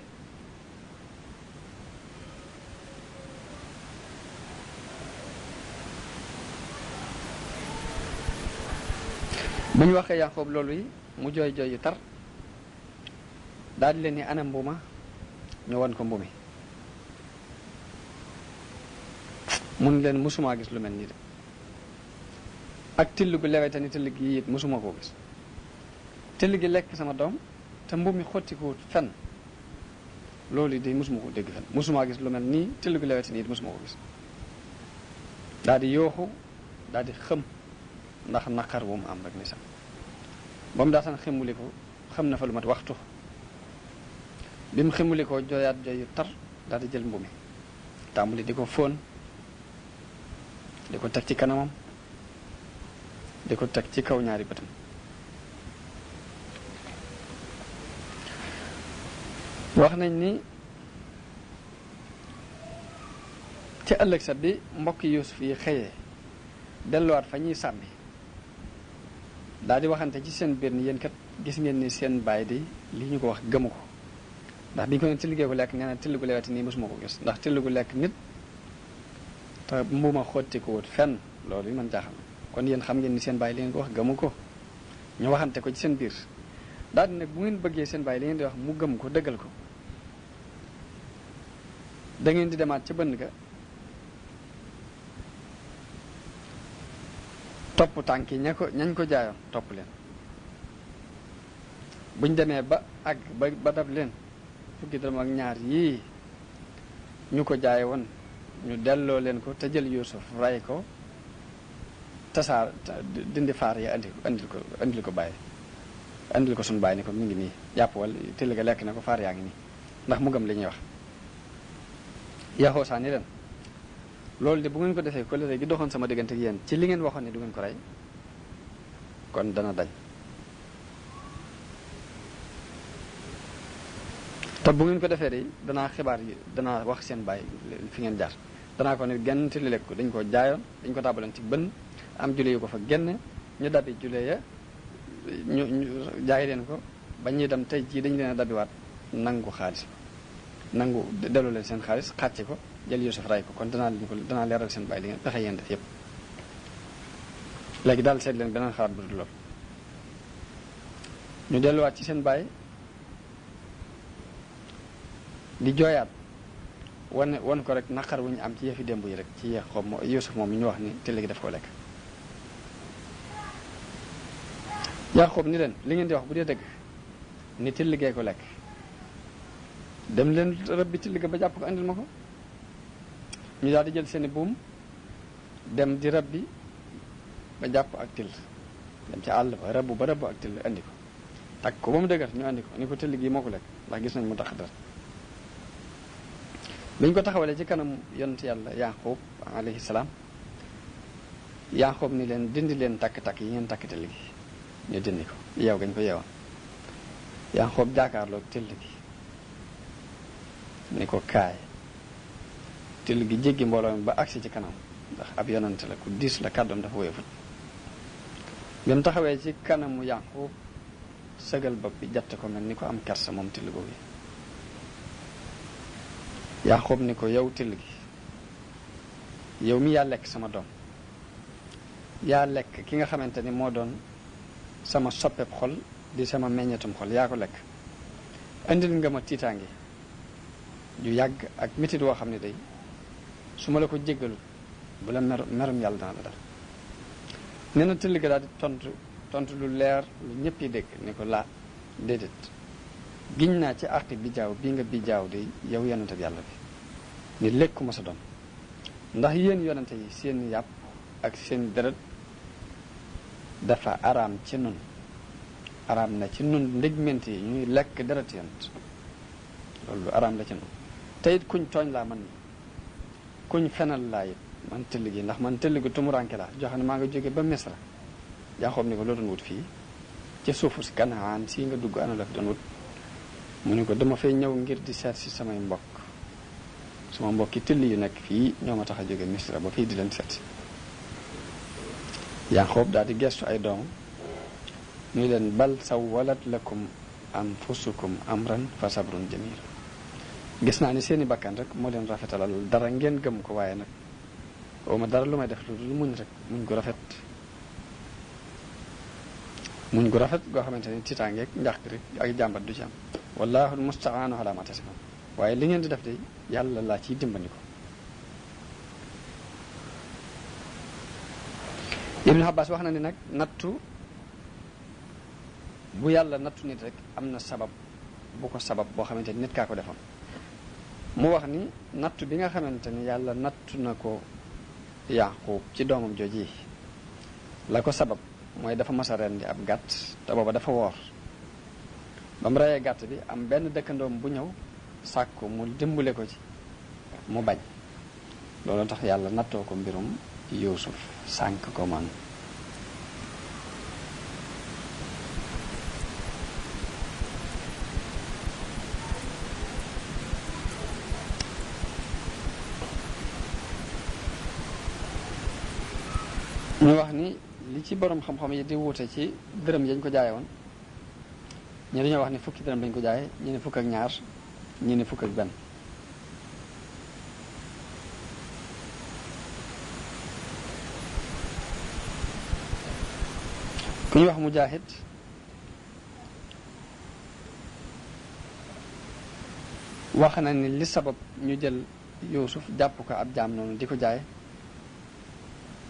bu ñu waxee Yaqoob loolu yi mu jooy jooy yu tar daal di leen ni ana mbuma ñu won ko mbumi mun leen mësumaa gis lu mel nii de ak till gu lewete ni till gi it mësuma koo gis till gi lekk sama doom te mbumi xotti ko fenn loolu yi de mësuma ko dégg fenn mësumaa gis lu mel nii till gu lewete ni it mësuma ko gis daal di yooxu daal di xëm ndax naqar wu mu am rek ni sax ba mu daataan ximuli ko xam na fa lu mat waxtu bi mu ximuli ko jooyaat jooy yu tar daal di jël mbumi tàmbali di ko fóon di ko teg ci kanamam di ko teg ci kaw ñaari bëtam wax nañ ni ci ëllëg sa bi mbokki Yuusuf yi xëyee delluwaat fa ñuy sàmmi daal di waxante ci seen biir ni yéen kat gis ngeen ni seen baay di li ñu ko wax gëmu ko ndax bi ñu ko ne till gu lekk nee na till gu lewati nii mosuma ko gis ndax till gu lekk nit te mbuma xotti ko wut fenn loolu yi man jaaxal kon yéen xam ngeen ni seen baay li ngeen ko wax gëmu ko ñu waxante ko ci seen biir daal di nag bu ngeen bëggee seen baay li ngeen di wax mu gëm ko dëggal ko da ngeen di demaat ca bënn ga topp tànk yi ñañ ko jaayoon topp leen buñ demee ba àgg ba dab leen fukki dërëm ak ñaar yii ñu ko jaay woon ñu delloo leen ko te jël Yuusuf ray ko tasaar dindi faar yi andil ko bàyyi andil ko suñu bàyyi ni ko mi ngi nii yàpp wala till ga lekk na ko faar yaa ngi nii ndax mu gëm li ñuy wax Yaxoosaa ni leen loolu de bu ngeen ko defee kóllëre gi doxoon sama diggante ak yéen ci li ngeen waxoon ne du ngeen ko rey kon dana dañ te bu ngeen ko defee de danaa xibaar yi danaa wax seen baay fi ngeen jaar danaa ko ne genn till lekk ko dañ ko jaayoon dañ ko tàbbaloon ci bën am jule yu ko fa génne ñu dabi jule ya ñu jaay leen ko ba ñuy dem tey jii dañu leen a dabiwaat nangu xaalis nangu delloo leen seen xaalis xàcce ko jël Yuusuf ray ko kon danaa leeral seen baay li ngeen pexe yéen def yëpp léegi daal seet leen beneen xalaat bu dul lool ñu delluwaat ci seen baay di jooyaat wan ko rek naqar wu ñu am ci yëfi démb yi rek ci Yaqoob Yuusuf moom mi ñu wax ni till gi daf ko lekk. Yaqoob ni leen li ngeen di wax bu dee dëgg ni till gee ko lekk dem leen rëbbi till ga ba jàpp ko andil ma ko. ñu daal di jël seeni buum dem di rëbbi ba jàpp ak till dem ci àll ba rëbb ak till andi ko takk ko ba mu dëgër ñu andi ko ni ko till gi moo ko lekk ndax gis nañ mu tax dara. biñ ko taxawalee ci kanam yonent yàlla Yaqoob alayhi salaam Yaqoob ni leen dindi leen takk-takk yi ngeen takk till gi ñu dindi ko yeew gañ ko yeewoon. Yaqoob jaakaarloog till gi ni ko kaay. till gi jéggi mbooloo mi ba agsi ci kanam ndax ab yonent la ku diis la kàddoom dafa woyofut. bi mu taxawee ci kanamu Yaqoob sëgal bopp bi jatt ko mel ni ko am kersa moom till boobu. Yaqoob ni ko yow till gi yow mi yaa lekk sama doom yaa lekk ki nga xamante ni moo doon sama soppeeb xol di sama meññetum xol yaa ko lekk indil nga ma tiitaange ju yàgg ak métit woo xam ne day su ma la ko jéggalu bu la merum yàlla dana la dal. nee na till gi daal di tontu lu leer lu ñëpp yi dégg ni ko laa déedéet giñ naa ci àqi bijaaw bii nga bijaaw de yow yonente bi yàlla bi ni lekkuma sa doom ndax yéen yonente yi seen yàpp ak seen deret dafa araam ci nun araam na ci nun ndégment yi ñuy lekk deret yonent loolu araam la ci nun te it kuñ tooñ laa man kuñ fenal laa it man tëll gi ndax man tëll gi tumuranke laa joxe ne maa nga jóge ba Misra. Yaqoob ni ko loo doon wut fii ci suufu si Kanaan sii nga dugg ana la fi doon wut mu ne ko dama fay ñëw ngir di seet si samay mbokk sama mbokki tëll yu nekk fii ñoo ma tax a jóge Misra ba fii di leen seet si. Yaqoob daal di gestu ay doomam ñu leen bal sawwalat lakum anfusukum amran fa sabrun jamil gis naa ni seeni bakkan rek moo leen rafetalal dara ngeen gëm ko waaye nag ma dara lu may def lu muñ rek muñ gu rafet goo xamante ni tiitaangeeg njàq rek ak jàmbat du ci am wallahu mustaanu ala ma tasifun waaye li ngeen di def de yàlla laa ciy dimbali ko. Ibn Abbas wax na ni nag nattu bu yàlla nattu nit rek am na sabab bu ko sabab boo xamante ni nit kaa ko defoon. mu wax ni nattu bi nga xamante ni yàlla nattu na ko Yaqoob ci doomam jooji la ko sabab mooy dafa mas a rendi ab gàtt te booba dafa woor ba mu reyee gàtt bi am benn dëkkandoom bu ñëw sàkku mu dimbale ko ci mu bañ loolu tax yàlla nattoo ko mbirum Yuusuf sànk ko man ñu wax ni li ci borom xam-xam yi di wuute ci dërëm yañ ko jaaye woon ñi dañoo wax ni fukki dërëm lañ ko jaaye ñi ne fukk ak ñaar ñi ne fukk ak benn ku ñu wax Mujaahid wax na ni li sabab ñu jël Yuusuf jàpp ko ab jaam noonu di ko jaay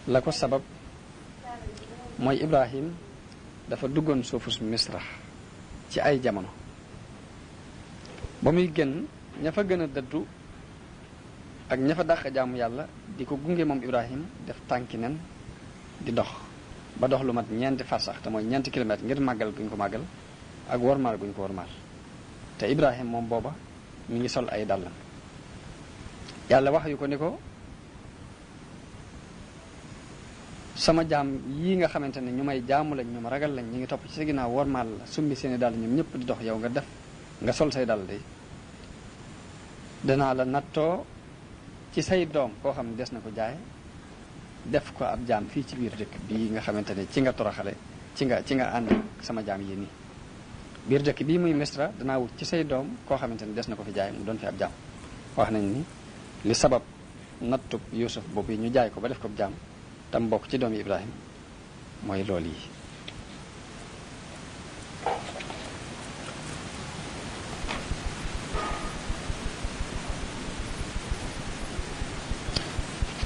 la ko sabab mooy Ibrahim dafa duggoon suufu Misra ci ay jamono ba muy génn ña fa gën a dëddu ak ña fa dàq jaamu yàlla di ko gunge moom Ibrahim def tànki nen di dox ba dox lu mat ñeenti farsax te mooy ñeenti kilomètre ngir màggal guñ ko màggal ak wormaal guñ ko wormaal te Ibrahim moom booba mi ngi sol ay dàllam yàlla wax yu ko ni ko sama jaam yii nga xamante ne ñu may jaamu lañ ñu ma ragal lañ ñu ngi topp ci sa ginnaaw wormaal la summi seeni dàll ñoom ñëpp di dox yow nga sol say dàll de danaa la nattoo ci say doom koo xam ne des na ko jaay def ko ab jaam fii ci biir dëkk bii nga xamante ne ci nga toroxale ci nga ànd sama jaam yi nii biir dëkk bii muy Misra danaa wut ci say doom koo xamante ne des na ko fi jaay mu doon fi ab jaam wax nañ ni li sabab nattub Yuusuf boobu ñu jaay ko ba def ko ab jaam tam bokk ci doomi Ibrahim mooy loolu yi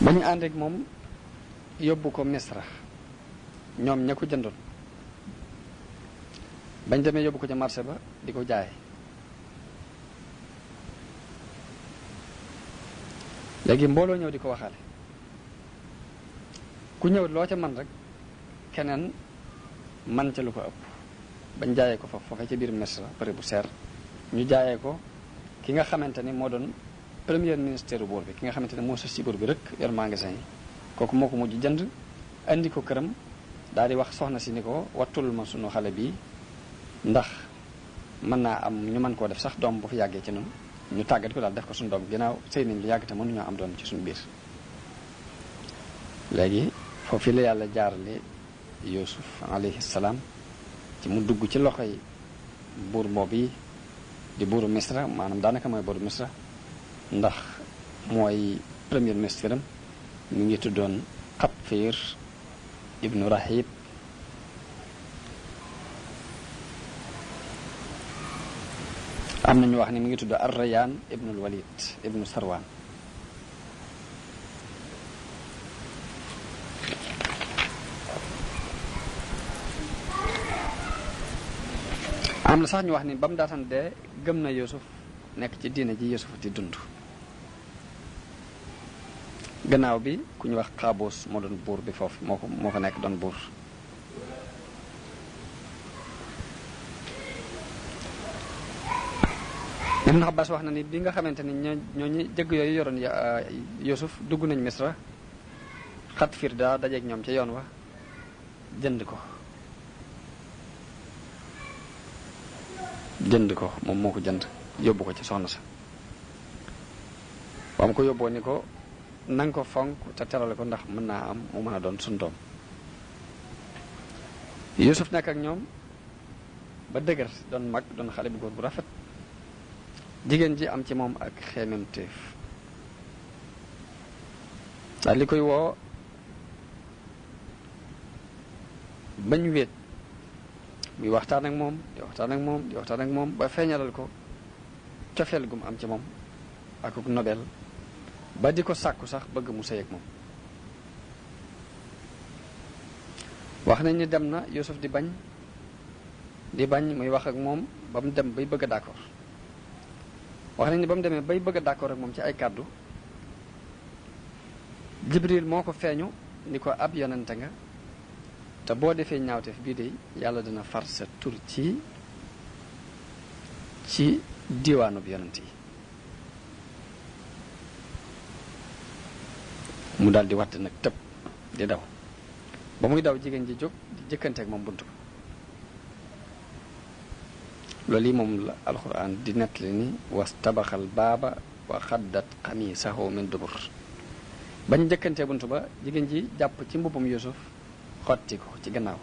ba ñu ànd ak moom yóbbu ko Misra ñoom ña ko jëndoon bañ demee yóbbu ko ca marché ba di ko jaay léegi mbooloo ñëw di ko waxaale ku ñëw loo ca man rek keneen man ca lu ko ëpp bañ jaayee ko fa foofee ca biir Misra prix bu seer ñu jaayee ko ki nga xamante ni moo doon premier ministère buur bi ki nga xamante ne moo sës ci buur bi rek yor magasin yi kooku moo ko mujj jënd andi ko këram daal di wax soxna si ni ko wattul ma sunu xale bi ndax mën naa am ñu mën koo def sax doom bu fi yàggee ci noonu ñu tàggat ko daal def ko suñu doom ginnaaw sëy nañ lu yàgg te mënuñoo am doom ci suñu biir léegi foofu la yàlla jaarale Yuusuf alayhi salaam ci mu dugg ci loxoy buur boobu yi di buuru Misra maanaam daanaka mooy buuru Misra ndax mooy premier ministre am mu ngi tuddoon Xatfiir ibnu Rahib am na ñu wax ni mu ngi tudd Ar-Rayaan ibnul Walid ibnu Sarwaan am na sax ñu wax ni ba mu daataan dee gëm na Yuusuf nekk ci diine ji Yuusuf di dund gannaaw bi ku ñu wax Xaaboos moo doon buur bi foofu moo fa nekk doon buur Ibn Abbas wax na ni bi nga xamante ni ñooñu jëgg yooyu yoroon Yuusuf dugg nañ Misra Xatfiir daa dajeeg ñoom ca yoon wa jënd ko moom moo ko jënd yóbbu ko ci soxna sa ba mu ko yóbboo ni ko nanga ko fonk te terale ko ndax mën naa am mu mën a doon suñ doom Yuusuf nekk ak ñoom ba dëgër doon mag doon xale bu góor bu rafet jigéen ji am ci moom ak xeememteef daal li koy woo bañ wéet muy waxtaan ak moom di waxtaan ak moom ba feeñalal ko cofeel gum am ci moom ak nobel ba di ko sàkku sax bëgg mu sëy ak moom wax nañ ni dem na Yuusuf di bañ muy wax ak moom ba mu dem bay bëgg a d'accord wax nañ ni ba mu demee bay bëgg a d'accord ak moom ci ay kàddu Jibril moo ko feeñu ni ko ab yonente nga te boo defee ñaawteef bii de yàlla dina far sa tur ci diwaanub yonent yi mu daal di watt nag tëb di daw ba muy daw jigéen ji jóg di jëkkanteeg moom bunt ba loolu yi moom la alxuraan di nettali ni wastabaxal baaba wa xaddat xamiisahu min dubur bañ jëkkantee bunt ba jigéen ji jàpp ci mbubbum Yuusuf xotti ko ci gannaaw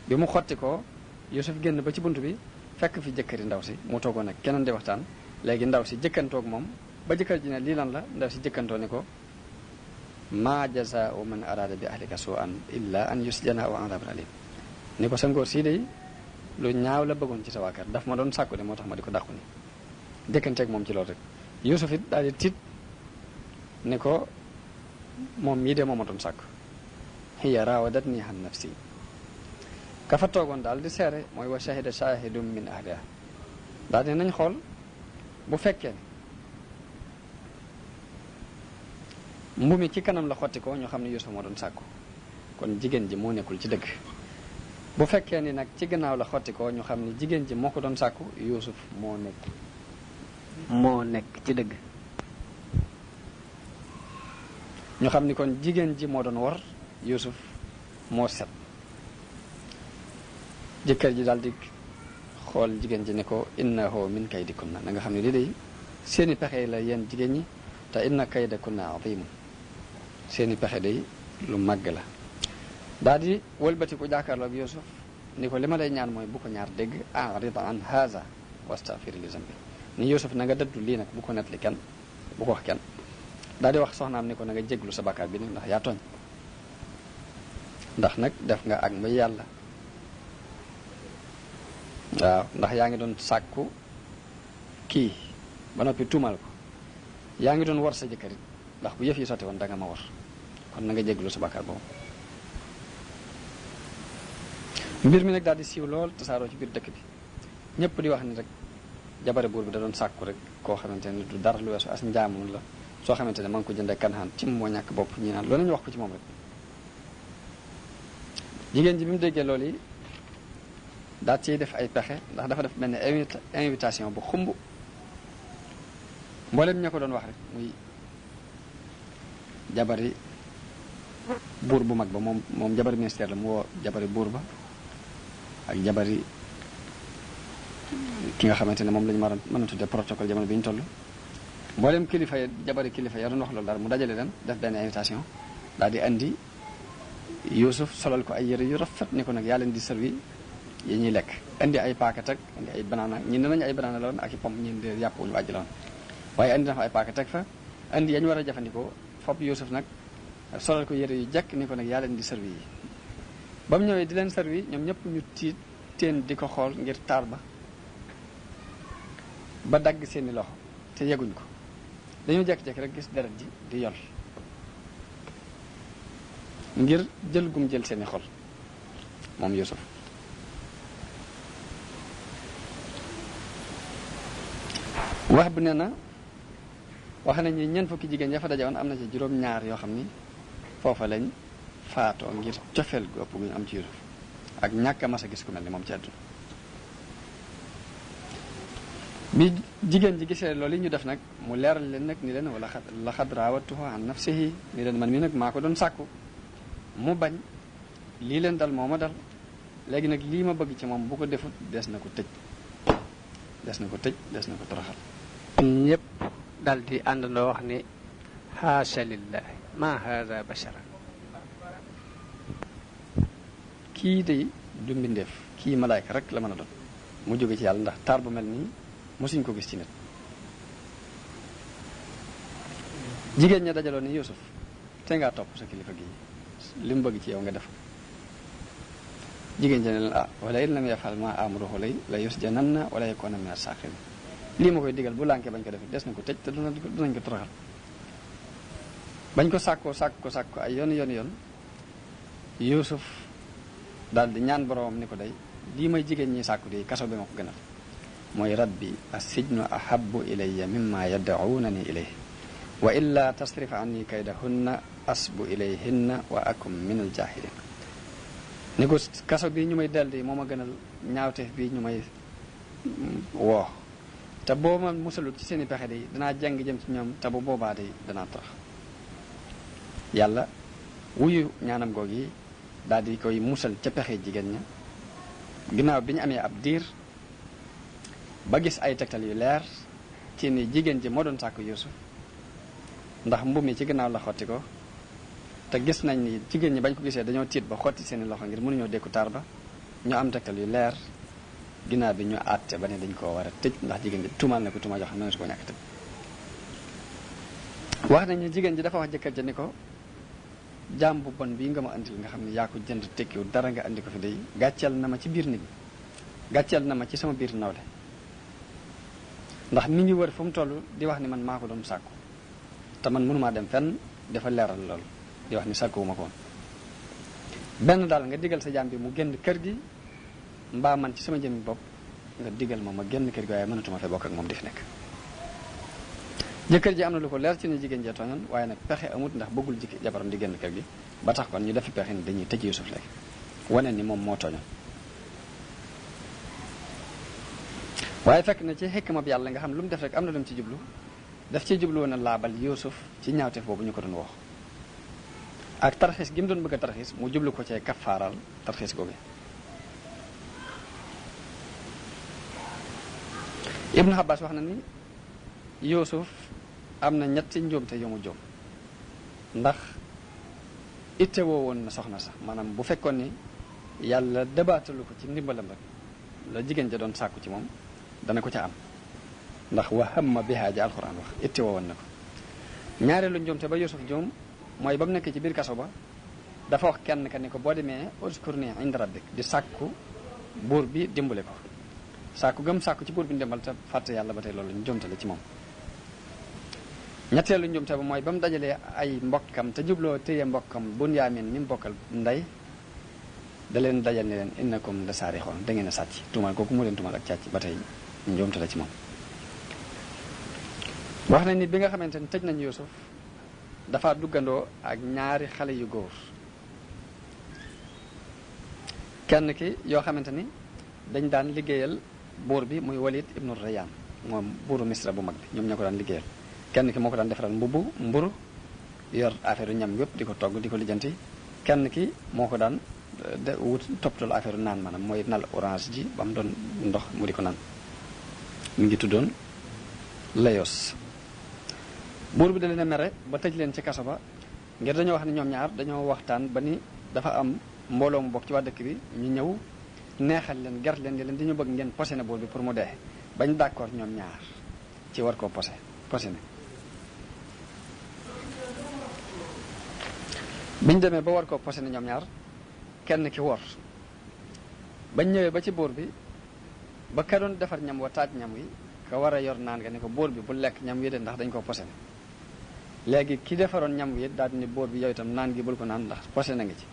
bi mu xotti ko Yuusuf génn ba ci bunt bi fekk fi jëkkëri ndaw si mu toogoon ak keneen di waxtaan léegi ndaw si jëkkantoog moom ba jëkkër ji ne lii lan la ndaw si jëkkantoo ni ko maa jazaa'u man araada bi ahlika su'an illa an yusjana aw adabun alim ni ko sa ngóor sii de lu ñaaw la bëggoon ci sa waa kër daf ma doon sàkku de moo tax ma di ko dàqu ni jëkkanteeg moom ci loolu rek Yuusuf it daal di tiit ni ko moom mii de moo ma doon sàkku hiya raawadatni an nafsi ka fa toogoon daal di seere mooy wa shahida shahidum min ahliha daal di nañ xool bu fekkee ne mbu mi ci kanam la xotti ko ñu xam ne Yuusuf moo doon sàkku kon jigéen ji moo nekkul ci dëgg bu fekkee ni nag ci gannaaw la xotti ko ñu xam ne jigéen ji moo ko doon sàkku Yuusuf moo nekk ci dëgg ñu xam ni kon jigéen ji moo doon war Yuusuf moo set jëkkër ji daal di xool jigéen ji ne ko innahu min kaydikunna na nga xam ne li day seeni pexe la yéen jigéen ñi te inna kaydakunna azimun seeni pexe day lu màgg la daal di wëlbati ko jàkkaarloo ak Yuusuf ni ko li ma lay ñaan mooy bu ko ñaar dégg a'rid an haza wastaghfir li zambi ni Yuusuf na nga dëddu lii nag bu ko nettali kenn bu ko wax kenn daal di wax soxnaam ni ko na nga jéglu sa bakkaar bi ni ndax yaa tooñ ndax nag def nga ak mooy yàlla waaw ndax yaa ngi doon sàkku kii ba noppi tuumal ko yaa ngi doon war sa jëkkërit ndax bu yëf yi sotti woon da nga ma war kon na nga jéggalu sa bàkkaar boobu. mbir mi nag daal di siiw lool tasaaroo ci biir dëkk bi ñëpp di wax ni rek jabare buur bi da doon sàkku rek koo xamante ne du dara lu weesu as njaamu la soo xamante ne ma ngi ko jëndee kanaan ci moo ñàkk bopp ñi naan loolu ñu wax ko ci moom rek. jigéen ji bi mu déggee loolu yi daal ciy def ay pexe ndax dafa def benn invitation bu xumb mboolem ña ko doon wax rek muy jabari buur bu mag ba moom jabari ministère la mu woo jabari buur ba ak jabari ki nga xamante ne moom la ñu mën a tuddee protocole jamono bi ñu toll mboolem kilifa ya jabari kilifa ya doon wax loolu daal mu dajale leen def benn invitation daal di andi Yuusuf solal ko ay yére yu rafet ni ko nag yaa leen di servi yi ñuy lekk indi ay paakat ak indi ay banana ñi ne nañu ay banana la woon ak i pomme ñi de yàpp wuñu wàjj la woon waaye indi na fa ay paakat teg fa indi yañ war a jëfandikoo fopp Yuusuf nag solal ko yére yu jekk ni ko nag yaa leen di servi yi ba mu ñëwee di leen servi ñoom ñëpp ñu tiit teen di ko xool ngir taar ba dagg seeni loxo te yeguñ ko dañoo jekk-jekk rek gis deret ji di yol ngir jël gum jël seeni xol moom Yuusuf wax bu ne na wax nañ ni ñeent fukki jigéen ya fa dajewoon am na ci juróom-ñaar yoo xam ni foofa lañ faatoo ngir cofeel gu ëpp gu ñu am ci Yuusuf ak ñàkk a mas a gis ku mel ni moom ci àdduna bi jigéen ji gisee loolu yi ñu def nag mu leeral leen nag ni leen wala laxad raawatuhu an nafsihi ni leen man mi nag maa ko doon sàkku mu bañ lii leen dal moo ma dal léegi nag lii ma bëgg ci moom bu ko defut des na ko tëj des na ko toroxal ñëpp dal di àndandoo wax ni haasha lillahi ma haada bashara kii de du mbindeef kii malaayka rek la mën a doon mu jóge ci yàlla ndax taar bu mel nii mosuñ ko gis ci nit jigéen ña dajaloo ni Yuusuf te ngaa topp sa kilifa gi li mu bëgg ci yow nga def jigéen ña ne leen wala in lam yafal ma amruhu la yusjananna wala yakuna min as-saxirin lii ma koy digal bu lànkee bañ ko def des na ko tëj te dinañ ko toroxal bañ ko sàkko ay yoon Yuusuf daal di ñaan boroomam ni ko day lii may jigéen ñi sàkku di kaso bi ma ko gënal mooy rabbi as-sijnu ahabbu ilayya mimma yad'unani ilayhi wa illa tasrif anni kaydahunna asbu ilayhinna wa akum min al-jahilin ni ko kaso bi ñu may deldi moo ma gënal ñaawteef bi ñu may woo te boo ma musalut ci seeni pexe day danaa jàng jëm ci ñoom te bu boobaa day danaa tax yàlla wuyu ñaanam goog yi daal di koy musal ca pexe jigéen ña ginnaaw bi ñu amee ab diir ba gis ay tegtal yu leer ci ni jigéen ji moo doon sàkku Yuusuf ndax mbubb mi ci ginnaaw la xotti ko te gis nañ ni jigéen ñi bañ ko gisee dañoo tiit ba xotti seeni loxo ngir mënuñoo dékku taar ba ñu am tegtal yu leer ginnaaw bi ñu àtte ba ne dañ koo war a tëj ndax jigéen ji tuumaal na ko tuuma jox xam ne su ko ñàkk tëj wax nañ ni jigéen ji dafa wax jëkkër ja ni ko jaam bu bon bii nga ma andil nga xam ne yaa ko jënd tekkiwu dara nga andi ko fi day gàcceel na ma ci biir nit ñi gàcceel na ma ci sama biir nawle ndax mi ngi wër fu mu toll di wax ni man maa ko doon sàkku te man mënumaa dem fenn dafa leeral loolu di wax ni sàkkuwuma ko woon benn daal nga digal sa jaam bi mu génn kër gi mbaa man ci sama jëmmi bopp nga digal ma génn kër gi waaye mënatuma fee bokk ak moom di fi nekk jëkkër ji am na lu ko leer ci ne jigéen jee tooñoon waaye nag pexe amut ndax bëggul jabaram di génn kër gi ba tax kon ñu defi pexe ni dañuy tëj Yuusuf léegi wane ni moom moo tooñoon waaye fekk na ci xikma bi yàlla nga xam lu mu def rek am na lu mu ci jublu daf ci jublu woon a laabal Yuusuf ci ñaawteef boobu ñu ko doon wax ak tarxiis gi mu doon bëgg a tarxiis mu jublu ko cee kafaaral tarxiis googu Ibnu Abbas wax na ni Yuusuf am na ñetti njuumte yu mu jóom ndax itte woo woon na soxna sax maanaam bu fekkoon ni yàlla dabaatalu ko ci ndimbalam rek la jigéen ja doon sàkku ci moom dana ko ca am ndax wa hamma bihaa ja alxuraan wax itte woo woon na ko ñaareelu njuumte ba Yuusuf jóom mooy ba mu nekk ci biir kaso ba dafa wax kenn ka ni ko boo demee uzkurni inda rabbik di sàkku buur bi dimbale ko sàkku gëm sàkku ci buur bi ndimbal te fàtte yàlla ba tey loolu njuumte la ci moom ñetteelu njumte ba mooy ba mu dajalee ay mbokkam te jubloo téye mbokkam Bunyaamin mi mu bokkal ndey da leen dajal ne leen innakum la saarixoon da ngeen a sàcc tuumal kooku mu leen tuumal ak càcc ba tey njumte la ci moom. wax na nit bi nga xamante ni tëj nañ Yuusuf dafa duggandoo ak ñaari xale yu góor kenn ki yoo xamante ni dañ daan liggéeyal buur bi muy Walid ibnu Rayyan moom buuru Misra bu mag bi ñoom ñoo ko daan liggéeyal. kenn ki moo ko daan defaral mburu yor affaire ñam yëpp di ko togg di ko lijjanti kenn ki moo ko daan wut toppatoo affaire naan maanaam mooy nal orange ji ba mu doon ndox mu di ko naan mu ngi tuddoon Layos. buur bi da leen a mere ba tëj leen ci kaso ba ngir dañoo wax ne ñoom ñaar dañoo waxtaan ba ni dafa am mbooloo mu bokk ci waa dëkk bi ñu ñëw neexal leen ger leen di leen di ñu bëgg ngeen posé buur bi pour mu dee bañ d'accord ñoom ñaar ci war koo posé biñ demee ba war koo posé ñoom ñaar kenn ki wor bañ ñëwee ba ci buur bi ba ka doon defar ñam wa taaj ñam wi ka war a yor naan nga ne ko buur bi bu lekk ñam wi de ndax dañ koo posé léegi ki defaroon ñam wi daal di ni buur bi yow itam naan gi bul ko naan ndax posé na ngi ci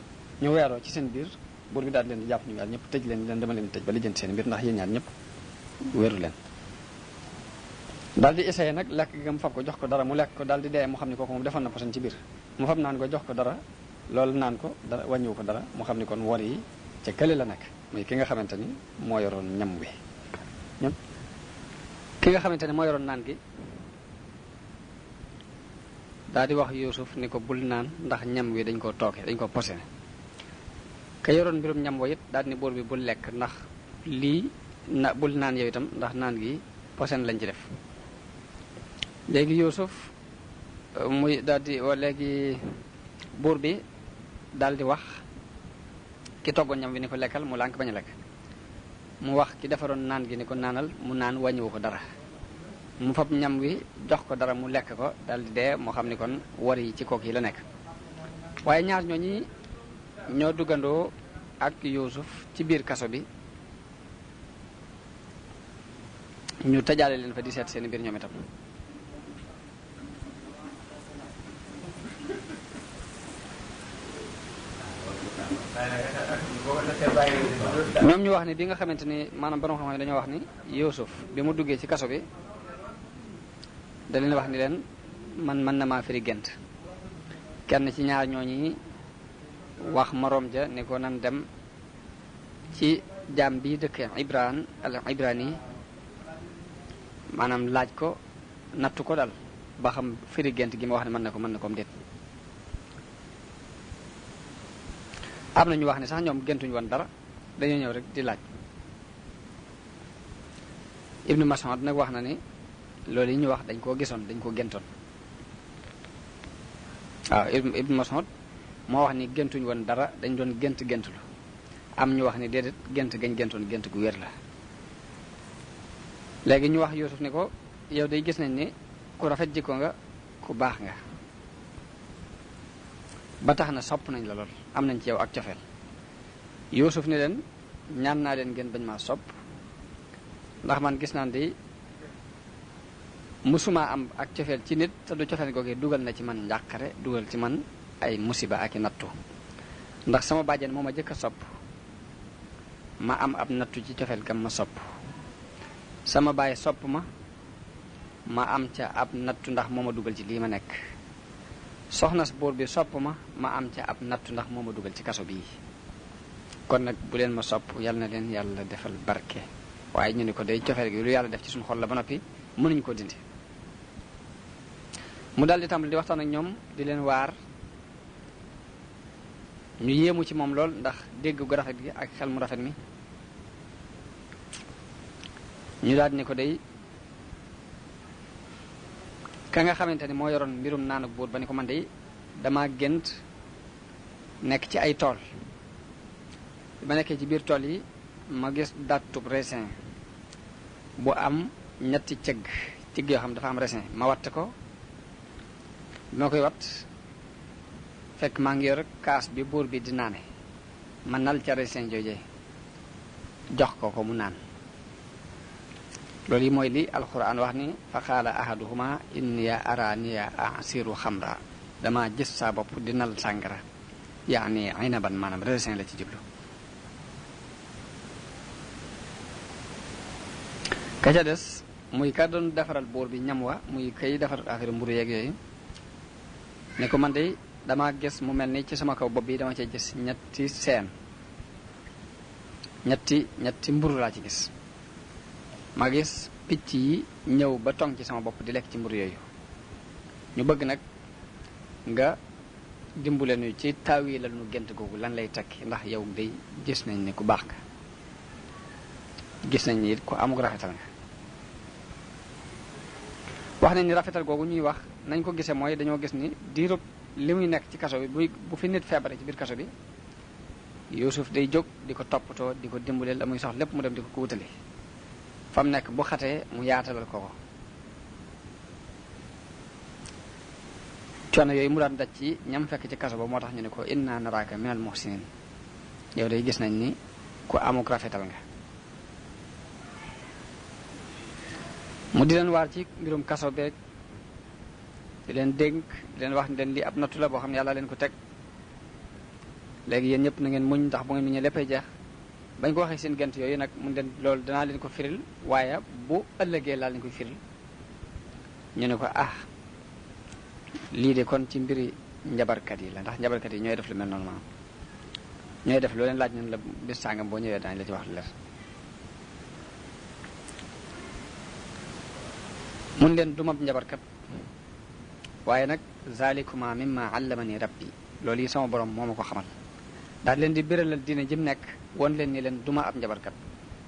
ñu weeroo ci seen biir buur bi daal di leen di jàpp ñu ñaar ñëpp tëj leen dama leen tëj ba lijjanti seen mbir ndax yéen ñaar ñëpp wéeru leen daal di essayé nag lekk ga mu fab ko jox ko dara mu lekk ko daal di dee mu xam ne kooku moom defoon na posen ci biir mu fab naan ko jox ko dara loolu naan ko dara wàññiwu ko dara mu xam ni kon wor yi ca kële la nekk muy ki nga xamante ni moo yoroon ñam wi ki nga xamante ne moo yoroon naan gi daal di wax Yuusuf ni ko bul naan ndax ñam wi dañ koo tooke dañ koo posene ka yoroon mbirum ñam wa it daal di ni buur bi bul lekk ndax lii bul naan yow itam ndax naan gi posen lañ ci def léegi Yuusuf muy daal di léegi buur bi daal di wax ki toggoon ñam wi ni ko lekkal mu lànk bañ a lekk mu wax ki defaroon naan gi ni ko naanal mu naan wàññiwu ko dara mu fab ñam wi jox ko dara mu lekk ko daal di dee moo xam ni kon war yi ci kook yi la nekk waaye ñaar ñooñi ñoo duggandoo ak Yuusuf ci biir kaso bi ñu tëjaale leen fa di seet seeni mbir ñoom itam ñoom ñu wax ni bi nga xamante ni maanaam borom xam-xam dañoo wax ni Yuusuf bi mu duggee ci kaso bi da leen wax ni leen man mën na maa firi gént kenn ci ñaar ñooñi wax moroom ja ni ko nan dem ci jaam bi dëkk Ibraan al Ibraani maanaam laaj ko nattu ko dal ba xam firi gént gi ma wax ne mën na ko am déet am na ñu wax ne sax ñoom géntuñu woon dara dañoo ñëw rek di laaj Ibnu Mas'ud nag wax na ni loolu yi ñu wax dañ koo gisoon dañ koo géntoon waaw Ibnu Mas'ud moo wax ni géntuñu woon dara dañ doon géntulu am ñu wax ni déedéet gént gañ géntoon gént gu wér la léegi ñu wax Yuusuf ni ko yow day gis nañ ni ku rafet jikko nga ku baax nga ba tax na sopp nañ la lool am nañ ci yow ak cofeel Yuusuf ni leen ñaan naa leen ngeen bañ maa sopp ndax man gis naan di musuma am ak cofeel ci nit te du cofeel googee dugal na ci man njàqare dugal ci man ay musiba ak i nattu ndax sama bàjjen moo ma jëkk a sopp ma am ab nattu ci cofeel gam ma sopp sama baay sopp ma am ca ab nattu ndax moo ma dugal ci lii ma nekk soxna si buur bi sopp ma am ca ab nattu ndax moo ma dugal ci kaso bii kon nag bu leen ma sopp yal na leen yàlla defal barke waaye ñu ni ko day cofeel gi lu yàlla def ci suñu xol la ba noppi mënuñ ko dindi mu daal di tàmbali di waxtaan ak ñoom di leen waar ñu yéemu ci moom lool ndax dégg gu rafet gi ak xel mu rafet mi ñu daal di ni ko day ka nga xamante ni moo yoroon mbirum naan ak buur ba ni ko man day dama gént nekk ci ay tool bi ma nekkee ci biir tool yi ma gis dattub raisin bu am ñetti cëgg yoo xam dafa am raisin ma watt ko bi ma koy wat fekk maa ngi yor kaas bi buur bi di naane ma nal ca raisin joojee jox ko mu naan loolu yi mooy li alquran wax ni fa qaala ahaduhuma inni araniya asiru xamra dama gis saa bopp di nal sàngara yaani inaban maanaam raisin la ci jublu. ka ca des muy ka doon defaral buur bi ñam wa muy kay defar affaire mburu yeeg yooyu ne ko man de dama gis mu mel ni ci sama kaw bopp bi dama cee gis ñetti seen ñetti mburu laa ci gis ma gis picc yi ñëw ba tong ci sama bopp di lekk ci mburu yooyu ñu bëgg nag nga dimbule nu ci taaw yi la nu gént googu lan lay tekki ndax yow day gis nañ ni ku baax nga gis nañ ni it ku amuk rafetal nga wax nañ ni rafetal googu ñuy wax nañ ko gisee mooy dañoo gis ni diirub li muy nekk ci kaso bi bu fi nit feebare ci biir kaso bi Yuusuf day jóg di ko toppatoo di ko dimbale la muy soxla lépp mu dem di ko wutali fa mu nekk bu xatee mu yaatalal ko coono yooyu mu daan daj ci ñam fekk ci kaso ba moo tax ñu ne ko inna naraaka minal muhsinin yow day gis nañ ni ku amuk rafetal nga mu di leen waar ci mbirum kaso beeg di leen dénk di leen wax ni leen li ab nattu la boo xam ne yàlla leen ko teg léegi yéen ñëpp na ngeen muñ ndax bu ngeen muñee léppay jeex bañ ko waxee seen gent yooyu nag mun leen loolu danaa leen ko firil waaye bu ëllëgee laa leen koy firil ñu ne ko lii de kon ci mbiri njabarkat yi la ndax njabarkat yi ñooy def lu mel noonu maanaam ñooy def loo leen laaj ñun la bis sàngam boo ñëwee daañu la ci wax lu leer mun leen dumab njabarkat waaye nag zalikuma mimma allamani rabbi loolu yi sama borom moo ma ko xamal daal leen di béralal diine jëm nekk won leen ni leen duma ab njabarkat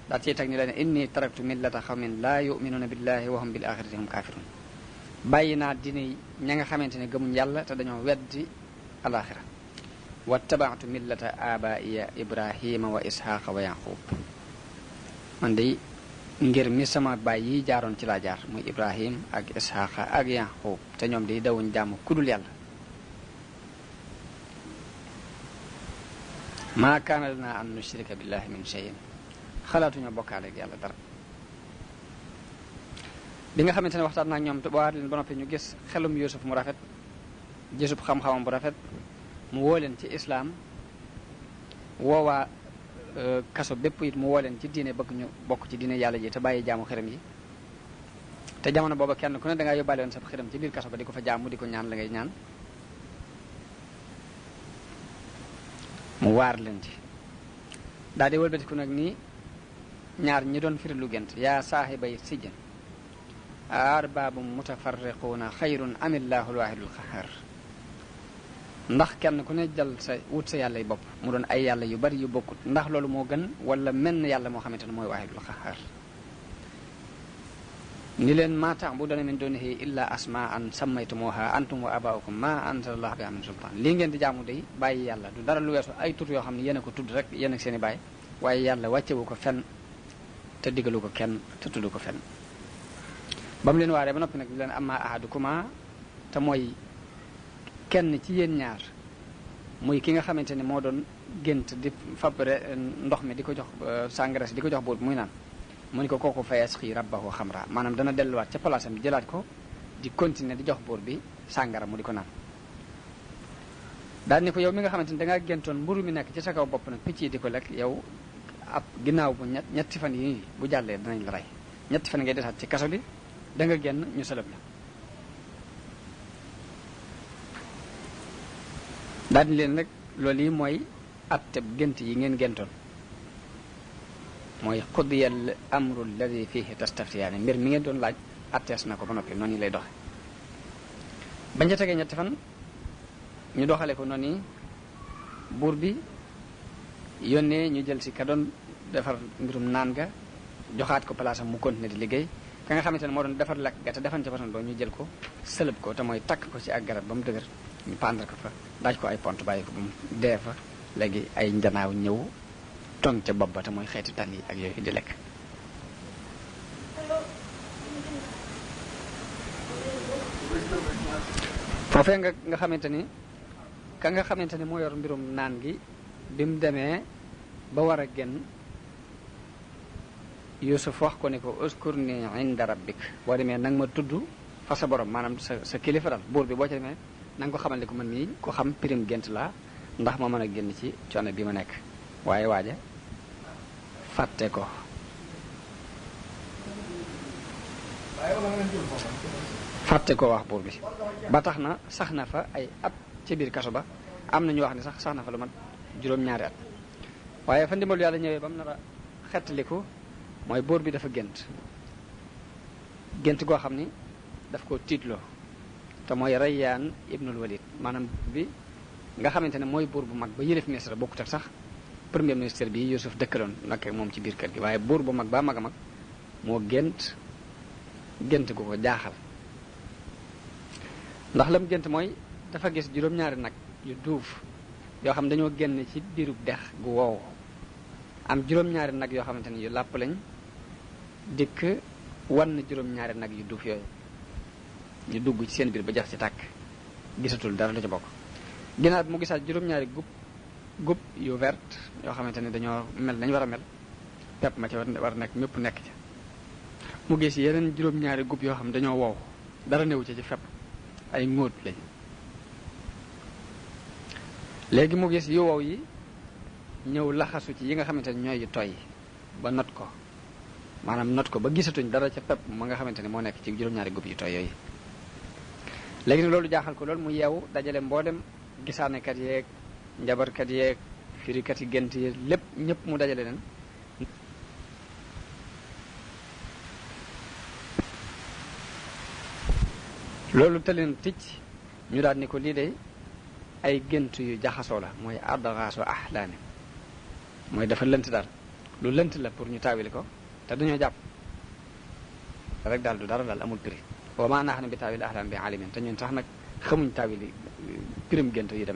daal ciy teg ni leen inni taraktu millata xawmin laa yuminuuna billahi wa hum bil axirati hum kafirun bàyyi naa diine ña nga xamante ne gëmuñ yàlla te dañoo weddi alaxira wattabaatu millata abaiya ibrahima wa ishaqa wa yaqub man de ngir mi sama baay yi jaaroon ci laa jaar muy ibrahim ak ishaqa ak yaqub te ñoom day dawuñ jàmm kudul yàlla maa kaana lana an nushrika billahi min shay'in xalaatuñu bokkaale ak yàlla dara bi nga xamante ne waxtaan naa ñoom waat leen ba noppi ñu gis xelum Yuusuf mu rafet gisub xam-xamam bu rafet mu woo leen ci islaam woowaa kaso bépp it mu woo leen ci diine bëgg ñu bokk ci diine yàlla ji te bàyyi jaamu xërëm yi te jamono booba kenn ku ne dangaa yóbbaale woon sa xërëm ci biir kaso ba di ko fa jaamu di ko ñaan la ngay ñaan mu waar leen ci daal di wëlbatiku nag nii ñaar ñi doon firi lu gént yaa saaxibay sijjan arbaabu mutafarriquuna xayrun amillaahu alwaahidul qahhaar ndax kenn ku ne jël sa wut sa yàlla yi bopp mu doon ay yàlla yu bari yu bokkut ndax loolu moo gën wala menn yàlla moo xamante ne mooy waahidul qahhaar ni leen maa ta'buduuna min duunihi illaa asmaa'an sammaytumuuhaa antum wa aabaa'ukum maa anzalallahu bihaa min sultaan lii ngeen di jaamu day bàyyi yàlla du dara lu weesu ay tur yoo xam ne yéen a ko tudd rek yéen ak seen i baay waaye yàlla wàccewu ko fenn te digalu ko kenn te tudd ko fenn ba mu leen waaree ba noppi nag leen amma ahadukuma te mooy kenn ci yéen ñaar muy ki nga xamante ne moo doon gént di fabre ndox mi di ko jox sàngara si di ko jox buur bi muy naan mu ni ko kooku fayasqi rabbahu xamra maanaam dana delluwaat ca palaasam bi jëlaat ko di continuer di jox buur bi sàngara mu di ko naan daal ni ko yow mi nga xamante ne dangaa géntoon mburu mi nekk ci sa kaw bopp nag picc yi di ko lekk yow ab ginnaaw bu ñetti fan yi bu jàllee danañ la rey ñetti fan ngay desaat ci kaso bi da nga génn ñu sëlëb la daal di leen nag loolu yi mooy atteb gént yi ngeen géntoon mooy qudiyal amru alladi fihi tastaftiyaani mbir mi ngeen doon laaj attees na ko ba noppi noonu lay doxe bañ ca tegee ñetti fan ñu doxale ko noonu buur bi yónnee ñu jël si ka doon defar mbirum naan ga joxaat ko palaasam mu continuer di liggéey ka nga xamante ne moo doon defar lekk ga te defan ca façon doo ñu jël ko sëlëb ko te mooy takk ko ci ak garab ba mu dëgër ñu pendre ko fa daaj ko ay pont bàyyi ko ba mu dee fa léegi ay njanaaw ñëw tong ca bopp ba te mooy xeeti tànn yi ak yooyu di lekk foofee nga xamante ni ka nga xamante ni moo yor mbirum naan gi bi mu demee ba war a génn Yuusuf wax ko ne ko uskurni inda rabbik boo demee nang ma tudd fa sa borom maanaam sa kilifa daal buur bi boo ci demee na nga ko xamal ne ko man mii ko xam pirim gént laa ndax ma mën a génn ci coono bi ma nekk waaye waaja fàtte ko wax buur bi ba tax na sax na fa ay at ci biir kaso ba am na ñu wax ne sax na fa lu mat juróom-ñaari at waaye fa ndimbalu yàlla ñëwee ba mu nar a xettaliku mooy buur bi dafa gént goo xam ni daf ko tiitloo te mooy Rayyaan ibnul Walid maanaam bi nga xamante ne mooy buur bu mag ba yëlef ministre bokkut ak sax premier ministre bi Yuusuf dëkkaloon nag moom ci biir kër gi waaye buur bu mag ba mag a mag moo gént gu ko jaaxal ndax lam gént mooy dafa gis juróom-ñaari nag yu duuf yoo xam dañoo génn ci biirub dex gu wow am juróom-ñaari nag yoo xamante ne yu làpp lañ dikk wan juróom-ñaari nag yu duuf yooyu ñu dugg ci seen biir ba jax ci tàkk gisatul dara lu ci bokk ginnaaw bi mu gisaat juróom-ñaari gub yu vert yoo xamante ne dañoo mel nañ war a mel pepp ma ci war a nekk mépp nekk ci mu gis yeneen juróom-ñaari gub yoo xam dañoo wow dara newu ci fepp ay ngóot lañ léegi mu gis yu wow yi ñëw laxasu ci yi nga xamante ne ñooy yu toy ba not ko maanaam not ko ba gisatuñ dara ca pepp ma nga xamante ne moo nekk ci juróom-ñaari gub yu toy yooyu léegi nag loolu jaaxal ko loolu mu yeewu dajale mboolem gisaanekat yeeg njabarkat yeeg firikat yi gént yi lépp ñëpp mu dajale leen loolu tëleen ticc ñu daal ni ko lii de ay gént yu jaxasoo la mooy adgaasu ahlaami mooy dafa lënt daal lu lënt la pour ñu taawili ko te dañoo jàpp rek daal du dara daal amul prix wa maa nahnu bi taawili ahlaam bi alimin te ñun sax nag xamuñ taawili pirim gént yi dem